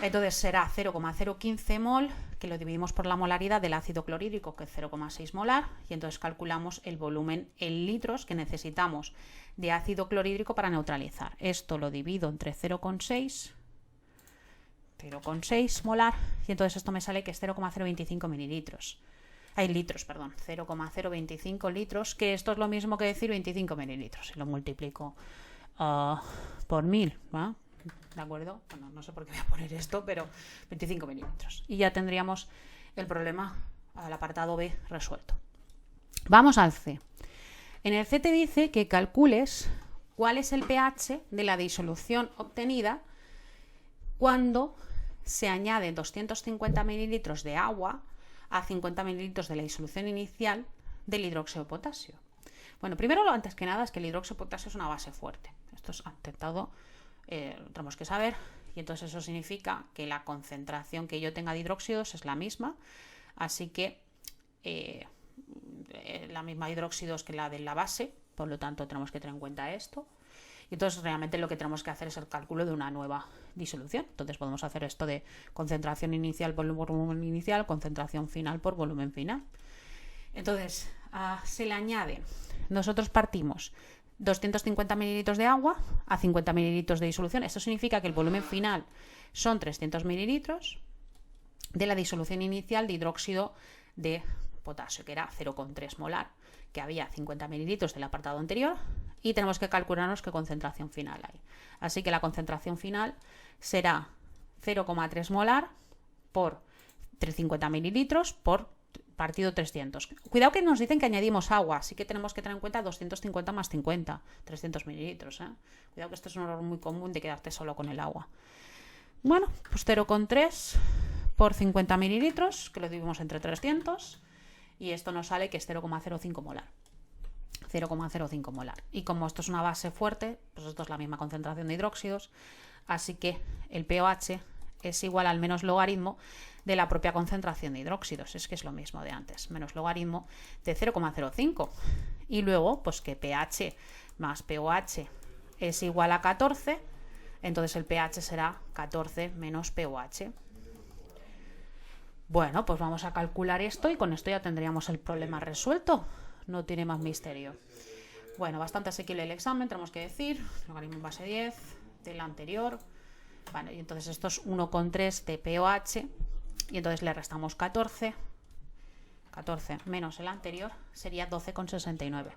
[SPEAKER 1] Entonces será 0,015 mol, que lo dividimos por la molaridad del ácido clorhídrico, que es 0,6 molar, y entonces calculamos el volumen en litros que necesitamos de ácido clorhídrico para neutralizar. Esto lo divido entre 0,6 molar, y entonces esto me sale que es 0,025 mililitros. Litros, perdón, 0,025 litros, que esto es lo mismo que decir 25 mililitros. Si lo multiplico por 1000, ¿va? ¿De acuerdo? Bueno, no sé por qué voy a poner esto, pero 25 mililitros. Y ya tendríamos el problema al apartado B resuelto. Vamos al C. En el C te dice que calcules cuál es el pH de la disolución obtenida cuando se añaden 250 mililitros de agua a 50 mililitros de la disolución inicial del hidróxido de potasio. Bueno, primero, antes que nada, es que el hidróxido de potasio es una base fuerte. Esto es atentado, tenemos que saber, y entonces eso significa que la concentración que yo tenga de hidróxidos es la misma, así que la misma hidróxidos que la de la base, por lo tanto tenemos que tener en cuenta esto. Y entonces realmente lo que tenemos que hacer es el cálculo de una nueva disolución. Entonces podemos hacer esto de concentración inicial por volumen inicial, concentración final por volumen final. Entonces se le añade, nosotros partimos 250 mililitros de agua a 50 mililitros de disolución. Esto significa que el volumen final son 300 mililitros de la disolución inicial de hidróxido de potasio, que era 0,3 molar, que había 50 mililitros del apartado anterior, y tenemos que calcularnos qué concentración final hay. Así que la concentración final será 0,3 molar por 350 mililitros por partido 300. Cuidado que nos dicen que añadimos agua, así que tenemos que tener en cuenta 250 más 50, 300 mililitros. Cuidado que esto es un error muy común de quedarte solo con el agua. Bueno, pues 0,3 por 50 mililitros, que lo dividimos entre 300, y esto nos sale que es 0,05 molar. 0,05 molar. Y como esto es una base fuerte, pues esto es la misma concentración de hidróxidos, así que el pOH es igual al menos logaritmo de la propia concentración de hidróxidos. Es que es lo mismo de antes, menos logaritmo de 0,05. Y luego, pues que pH más pOH es igual a 14, entonces el pH será 14 menos pOH. Bueno, pues vamos a calcular esto y con esto ya tendríamos el problema resuelto. No tiene más misterio. Bueno, bastante asequible el examen, tenemos que decir. Logaritmo en base 10 del anterior. Bueno, y entonces esto es 1,3 de pOH. Y entonces le restamos 14. 14 menos el anterior sería 12,69.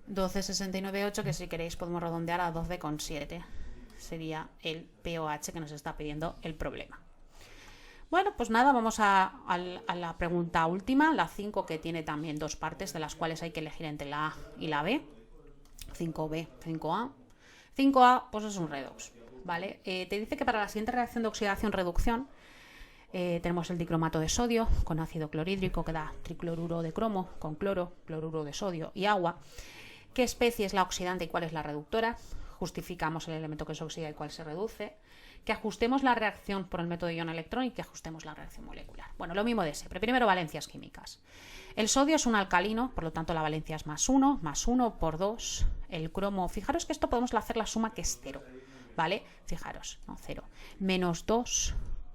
[SPEAKER 1] 12,698, que si queréis podemos redondear a 12,7. Sería el pOH que nos está pidiendo el problema. Bueno, pues nada, vamos a la pregunta última, la 5, que tiene también dos partes, de las cuales hay que elegir entre la A y la B. 5B, 5A. 5A, pues es un redox, ¿vale? Te dice que para la siguiente reacción de oxidación-reducción tenemos el dicromato de sodio con ácido clorhídrico que da tricloruro de cromo con cloro, cloruro de sodio y agua. ¿Qué especie es la oxidante y cuál es la reductora? Justificamos el elemento que se oxida y cuál se reduce. Que ajustemos la reacción por el método de ion-electrón y que ajustemos la reacción molecular. Bueno, lo mismo de siempre. Primero, valencias químicas. El sodio es un alcalino, por lo tanto la valencia es más 1 por 2. El cromo, fijaros que esto podemos hacer la suma que es 0, ¿vale? Fijaros, no, 0. Menos 2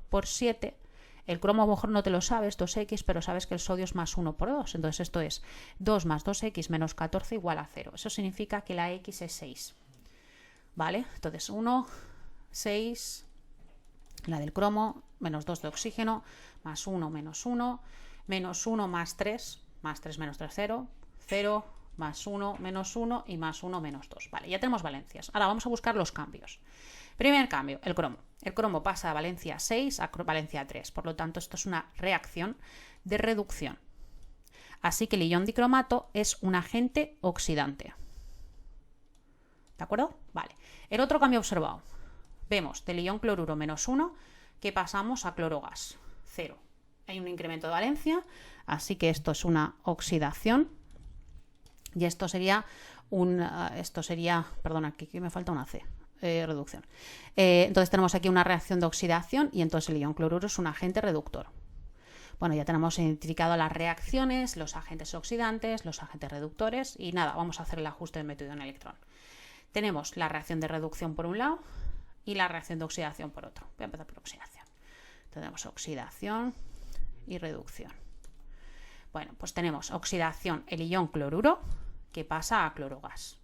[SPEAKER 1] por 7. El cromo a lo mejor no te lo sabes, 2x, pero sabes que el sodio es más 1 por 2. Entonces esto es 2 más 2x menos 14 igual a 0. Eso significa que la x es 6, ¿vale? Entonces 1... 6, la del cromo, menos 2 de oxígeno, más 1 menos 1, menos 1 más 3 menos 3, 0, 0, más 1 menos 1 y más 1 menos 2. Vale, ya tenemos valencias. Ahora vamos a buscar los cambios. Primer cambio, el cromo. El cromo pasa de valencia 6 a valencia 3, por lo tanto esto es una reacción de reducción. Así que el ion dicromato es un agente oxidante. ¿De acuerdo? Vale. El otro cambio observado. Vemos del ion cloruro menos 1 que pasamos a clorogas 0. Hay un incremento de valencia, así que esto es una oxidación y esto sería perdón, aquí me falta una C, reducción. Entonces tenemos aquí una reacción de oxidación y entonces el ion cloruro es un agente reductor. Bueno, ya tenemos identificado las reacciones, los agentes oxidantes, los agentes reductores y nada, vamos a hacer el ajuste del método en electrón. Tenemos la reacción de reducción por un lado y la reacción de oxidación por otro. Voy a empezar por oxidación. Tenemos oxidación y reducción. Bueno, pues tenemos oxidación, el ion cloruro, que pasa a clorogas.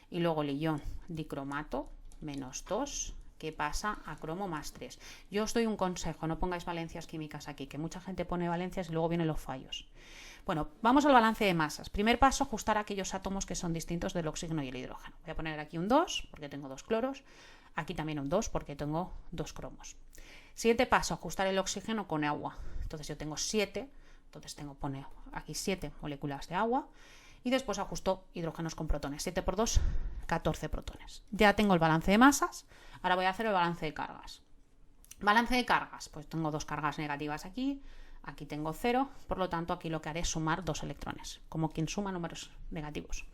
[SPEAKER 1] Y luego el ion dicromato, menos 2, que pasa a cromo más 3. Yo os doy un consejo, no pongáis valencias químicas aquí, que mucha gente pone valencias y luego vienen los fallos. Bueno, vamos al balance de masas. Primer paso, ajustar aquellos átomos que son distintos del oxígeno y el hidrógeno. Voy a poner aquí un 2, porque tengo 2 cloros. Aquí también un 2 porque tengo 2 cromos. Siguiente paso, ajustar el oxígeno con agua. Entonces yo tengo 7, entonces pone aquí 7 moléculas de agua y después ajusto hidrógenos con protones. 7 por 2, 14 protones. Ya tengo el balance de masas, ahora voy a hacer el balance de cargas. Balance de cargas, pues tengo 2 cargas negativas aquí, aquí tengo 0, por lo tanto aquí lo que haré es sumar 2 electrones, como quien suma números negativos.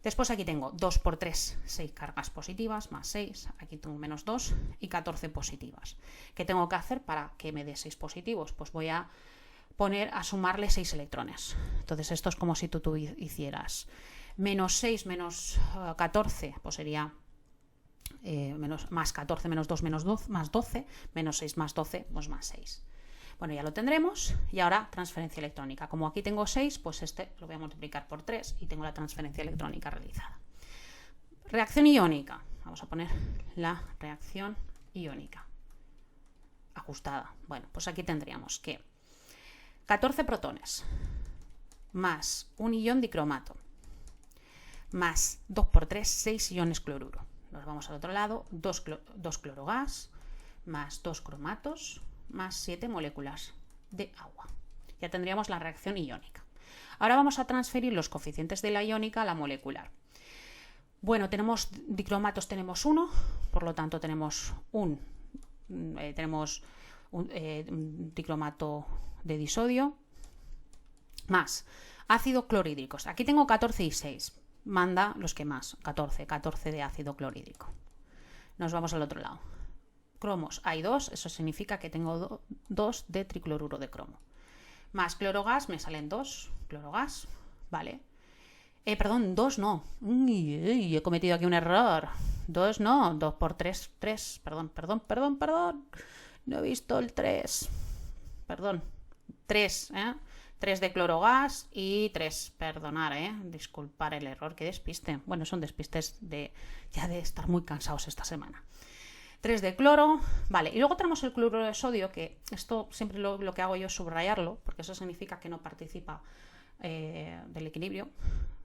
[SPEAKER 1] Después aquí tengo 2 por 3, 6 cargas positivas, más 6, aquí tengo menos 2 y 14 positivas. ¿Qué tengo que hacer para que me dé 6 positivos? Pues voy a sumarle 6 electrones. Entonces esto es como si tú hicieras menos 6 menos 14, pues sería más 14 menos 2 más 12, menos 6 más 12, pues más 6. Bueno, ya lo tendremos y ahora transferencia electrónica. Como aquí tengo 6, pues este lo voy a multiplicar por 3 y tengo la transferencia electrónica realizada. Reacción iónica. Vamos a poner la reacción iónica ajustada. Bueno, pues aquí tendríamos que 14 protones más un ion dicromato más 2 por 3, 6 iones cloruro. Nos vamos al otro lado, 2 clorogas más 2 cromatos más 7 moléculas de agua. Ya tendríamos la reacción iónica. Ahora vamos a transferir los coeficientes de la iónica a la molecular. Bueno, tenemos dicromatos, tenemos uno, por lo tanto tenemos un dicromato de disodio, más ácido clorhídrico. Aquí tengo 14 y 6, manda los que más, 14 de ácido clorhídrico. Nos vamos al otro lado. Cromos, hay 2, eso significa que tengo 2 de tricloruro de cromo. Más clorogas, me salen 2, clorogas, vale. Perdón, 2 no. Uy, he cometido aquí un error. 2 no, 2 por 3, 3. Perdón. No he visto el 3. Perdón. 3, 3 de clorogas y 3, perdonar, disculpar el error, que despiste. Bueno, son despistes ya de estar muy cansados esta semana. 3 de cloro, vale. Y luego tenemos el cloruro de sodio, que esto siempre lo que hago yo es subrayarlo, porque eso significa que no participa del equilibrio,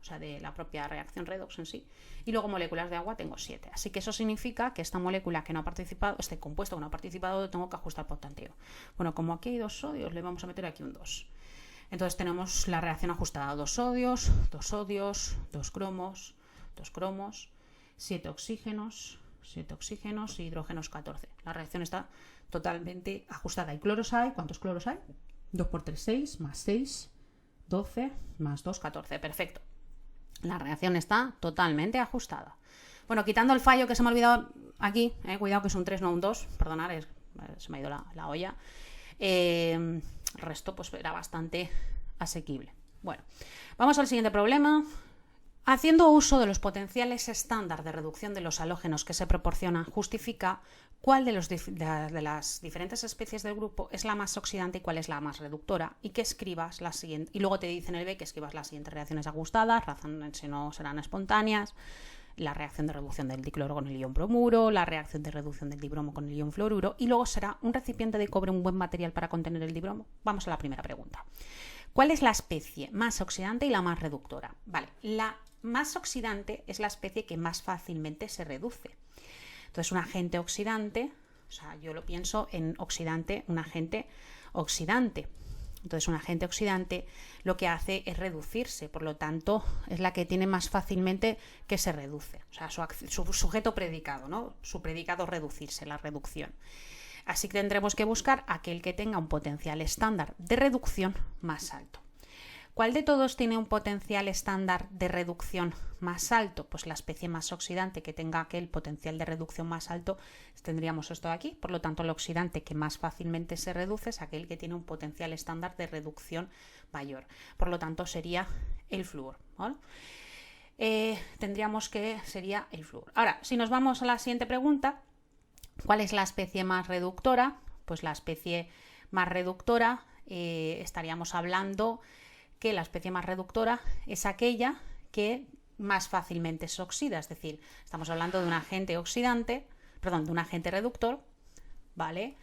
[SPEAKER 1] o sea, de la propia reacción redox en sí. Y luego moléculas de agua tengo 7. Así que eso significa que esta molécula que no ha participado, este compuesto que no ha participado, tengo que ajustar por tanteo. Bueno, como aquí hay 2 sodios, le vamos a meter aquí un 2. Entonces tenemos la reacción ajustada: 2 sodios, 2 cromos, 7 oxígenos y hidrógenos 14. La reacción está totalmente ajustada. ¿Y cloros hay? ¿Cuántos cloros hay? 2 por 3, 6, más 6, 12, más 2, 14. Perfecto. La reacción está totalmente ajustada. Bueno, quitando el fallo que se me ha olvidado aquí, cuidado que es un 3, no un 2, perdonad, se me ha ido la olla. El resto pues era bastante asequible. Bueno, vamos al siguiente problema. Haciendo uso de los potenciales estándar de reducción de los halógenos que se proporcionan, justifica cuál de las diferentes especies del grupo es la más oxidante y cuál es la más reductora, y que escribas la siguiente. Y luego te dice en el B que escribas las siguientes reacciones ajustadas, razón si no serán espontáneas: la reacción de reducción del dicloro con el ion bromuro, la reacción de reducción del dibromo con el ion fluoruro, y luego será un recipiente de cobre un buen material para contener el dibromo. Vamos a la primera pregunta. ¿Cuál es la especie más oxidante y la más reductora? Vale, la más oxidante es la especie que más fácilmente se reduce. Entonces, un agente oxidante, o sea, yo lo pienso en oxidante, un agente oxidante. Entonces, un agente oxidante lo que hace es reducirse, por lo tanto, es la que tiene más fácilmente que se reduce. O sea, su sujeto predicado, ¿no? Su predicado reducirse, la reducción. Así que tendremos que buscar aquel que tenga un potencial estándar de reducción más alto. ¿Cuál de todos tiene un potencial estándar de reducción más alto? Pues la especie más oxidante que tenga aquel potencial de reducción más alto, tendríamos esto de aquí. Por lo tanto, el oxidante que más fácilmente se reduce es aquel que tiene un potencial estándar de reducción mayor. Por lo tanto, sería el flúor, ¿vale? Tendríamos que sería el flúor. Ahora, si nos vamos a la siguiente pregunta, ¿cuál es la especie más reductora? Pues la especie más reductora, estaríamos hablando que la especie más reductora es aquella que más fácilmente se oxida, es decir, estamos hablando de un agente oxidante, perdón, de un agente reductor, ¿vale?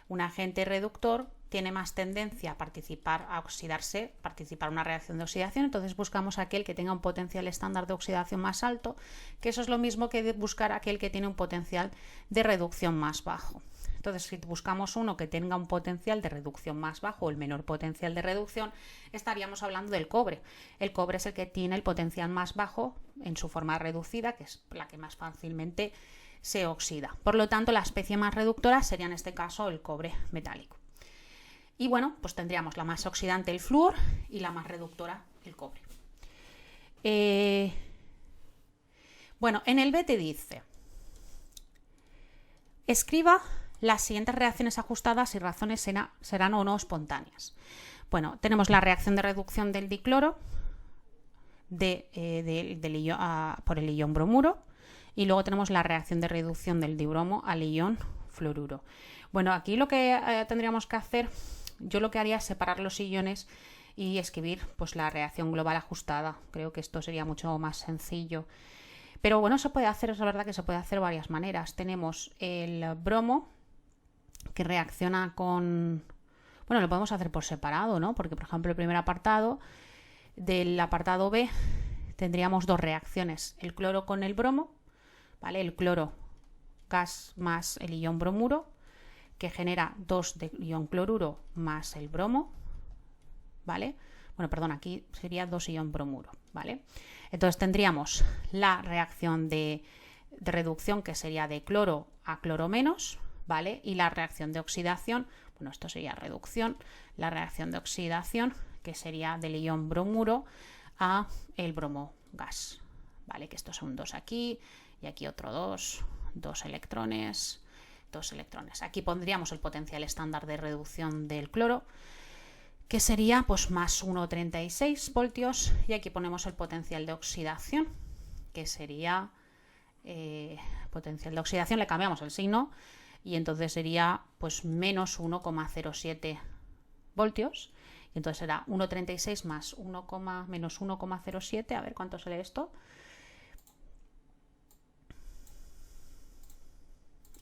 [SPEAKER 1] Un agente reductor tiene más tendencia a participar en una reacción de oxidación, entonces buscamos aquel que tenga un potencial estándar de oxidación más alto, que eso es lo mismo que buscar aquel que tiene un potencial de reducción más bajo. Entonces, si buscamos uno que tenga un potencial de reducción más bajo o el menor potencial de reducción, estaríamos hablando del cobre. El cobre es el que tiene el potencial más bajo en su forma reducida, que es la que más fácilmente se oxida. Por lo tanto, la especie más reductora sería en este caso el cobre metálico. Y bueno, pues tendríamos la más oxidante el flúor y la más reductora el cobre. Bueno, en el B te dice: escriba las siguientes reacciones ajustadas y razones serán o no espontáneas. Bueno, tenemos la reacción de reducción del dicloro por el ion bromuro, y luego tenemos la reacción de reducción del dibromo al ion fluoruro. Bueno, aquí lo que tendríamos que hacer, yo lo que haría es separar los iones y escribir pues la reacción global ajustada. Creo que esto sería mucho más sencillo. Pero bueno, se puede hacer, es la verdad que se puede hacer de varias maneras. Tenemos el bromo que reacciona con... Bueno, lo podemos hacer por separado, ¿no? Porque, por ejemplo, el primer apartado del apartado B tendríamos 2 reacciones. El cloro con el bromo, ¿vale? El cloro gas más el ion bromuro, que genera 2 de ion cloruro más el bromo, ¿vale? Bueno, perdón, aquí sería 2-ion-bromuro, ¿vale? Entonces tendríamos la reacción de reducción, que sería de cloro a cloro menos, ¿vale? Y la reacción de oxidación, bueno, esto sería reducción, la reacción de oxidación, que sería del ion bromuro a el bromo gas, ¿vale? Que estos son 2 aquí y aquí otro 2 electrones, 2 electrones. Aquí pondríamos el potencial estándar de reducción del cloro, que sería pues más 1,36 voltios, y aquí ponemos el potencial de oxidación, que sería potencial de oxidación, le cambiamos el signo y entonces sería pues menos 1,07 voltios, y entonces será 1,36 más menos 1,07, a ver cuánto sale esto.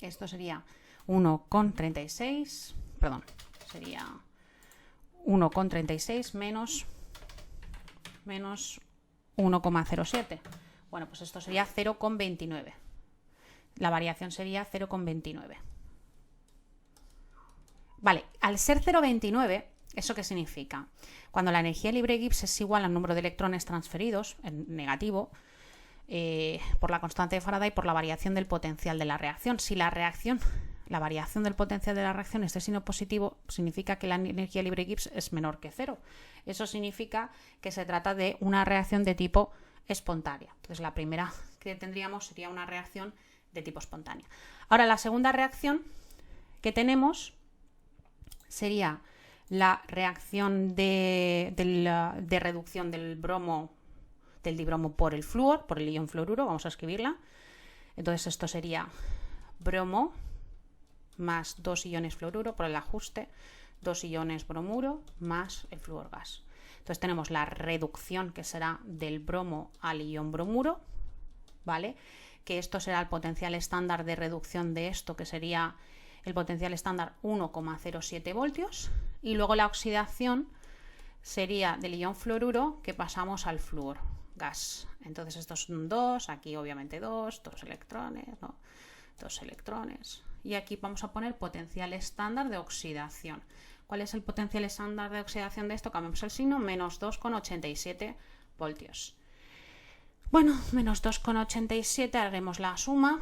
[SPEAKER 1] Esto sería 1,36, perdón, sería 1,36 menos 1,07. Bueno, pues esto sería 0,29. La variación sería 0,29. Vale, al ser 0,29, ¿eso qué significa? Cuando la energía libre de Gibbs es igual al número de electrones transferidos, en negativo, por la constante de Faraday, por la variación del potencial de la reacción. Si la variación del potencial de la reacción es de signo positivo, significa que la energía libre de Gibbs es menor que 0. Eso significa que se trata de una reacción de tipo espontánea. Entonces la primera que tendríamos sería una reacción de tipo espontánea. Ahora la segunda reacción que tenemos sería la reacción de reducción del dibromo por el flúor, por el ion fluoruro, vamos a escribirla. Entonces esto sería bromo más 2 iones fluoruro por el ajuste, 2 iones bromuro más el flúor gas. Entonces tenemos la reducción, que será del bromo al ion bromuro, ¿vale? Que esto será el potencial estándar de reducción de esto, que sería el potencial estándar 1,07 voltios. Y luego la oxidación sería del ion fluoruro, que pasamos al flúor gas. Entonces estos son 2, aquí obviamente 2 electrones, ¿no? 2 electrones. Y aquí vamos a poner potencial estándar de oxidación. ¿Cuál es el potencial estándar de oxidación de esto? Cambiamos el signo, menos 2,87 voltios. Bueno, menos 2,87, haremos la suma,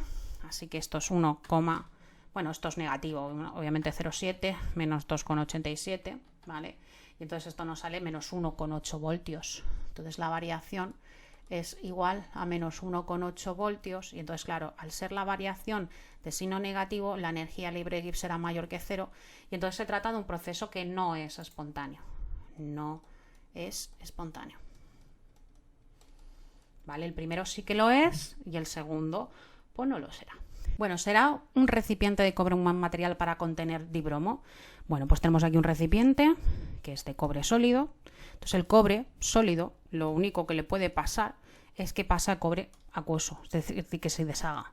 [SPEAKER 1] así que esto es 1, bueno, esto es negativo, obviamente 0,7 menos 2,87, ¿vale? Y entonces esto nos sale menos 1,8 voltios. Entonces la variación es igual a menos 1,8 voltios, y entonces, claro, al ser la variación de signo negativo, la energía libre de Gibbs será mayor que 0, y entonces se trata de un proceso que no es espontáneo. No es espontáneo. ¿Vale? El primero sí que lo es, y el segundo, pues no lo será. Bueno, ¿será un recipiente de cobre un buen material para contener dibromo? Bueno, pues tenemos aquí un recipiente que es de cobre sólido. Entonces el cobre sólido, lo único que le puede pasar es que pasa el cobre acuoso, es decir, que se deshaga.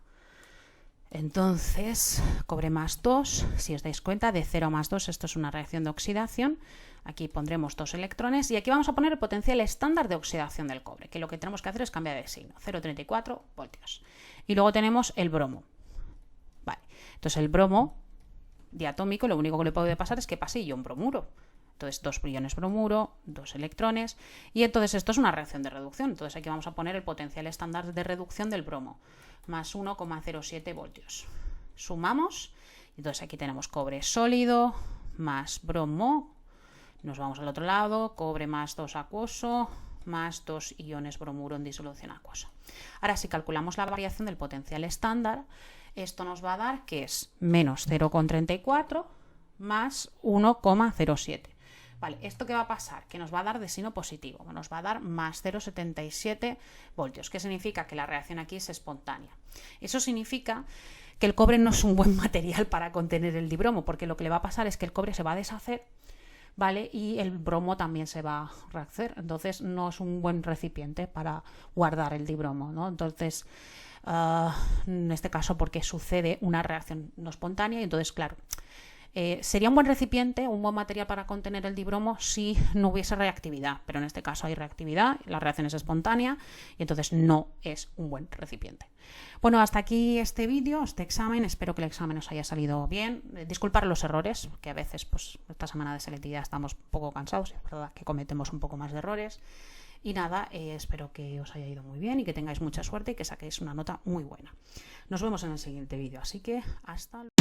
[SPEAKER 1] Entonces, cobre más 2, si os dais cuenta, de 0 más 2, esto es una reacción de oxidación. Aquí pondremos 2 electrones y aquí vamos a poner el potencial estándar de oxidación del cobre, que lo que tenemos que hacer es cambiar de signo, 0,34 voltios. Y luego tenemos el bromo. Vale. Entonces el bromo diatómico, lo único que le puede pasar es que pase ion bromuro. Entonces 2 iones bromuro, 2 electrones, y entonces esto es una reacción de reducción. Entonces aquí vamos a poner el potencial estándar de reducción del bromo, más 1,07 voltios. Sumamos, entonces aquí tenemos cobre sólido más bromo, nos vamos al otro lado, cobre más 2 acuoso, más 2 iones bromuro en disolución acuosa. Ahora, si calculamos la variación del potencial estándar, esto nos va a dar que es menos 0,34 más 1,07. Vale, ¿esto qué va a pasar? Que nos va a dar de signo positivo, nos va a dar más 0,77 voltios, que significa que la reacción aquí es espontánea. Eso significa que el cobre no es un buen material para contener el dibromo, porque lo que le va a pasar es que el cobre se va a deshacer, ¿vale? Y el bromo también se va a rehacer, entonces no es un buen recipiente para guardar el dibromo, ¿no? Entonces, en este caso, porque sucede una reacción no espontánea, y entonces, claro, Sería un buen recipiente, un buen material para contener el dibromo si no hubiese reactividad, pero en este caso hay reactividad, la reacción es espontánea y entonces no es un buen recipiente. Bueno, hasta aquí este vídeo, este examen. Espero que el examen os haya salido bien. Disculpar los errores, que a veces pues esta semana de selectividad estamos un poco cansados, es verdad que cometemos un poco más de errores. Y nada, espero que os haya ido muy bien y que tengáis mucha suerte y que saquéis una nota muy buena. Nos vemos en el siguiente vídeo, así que hasta luego.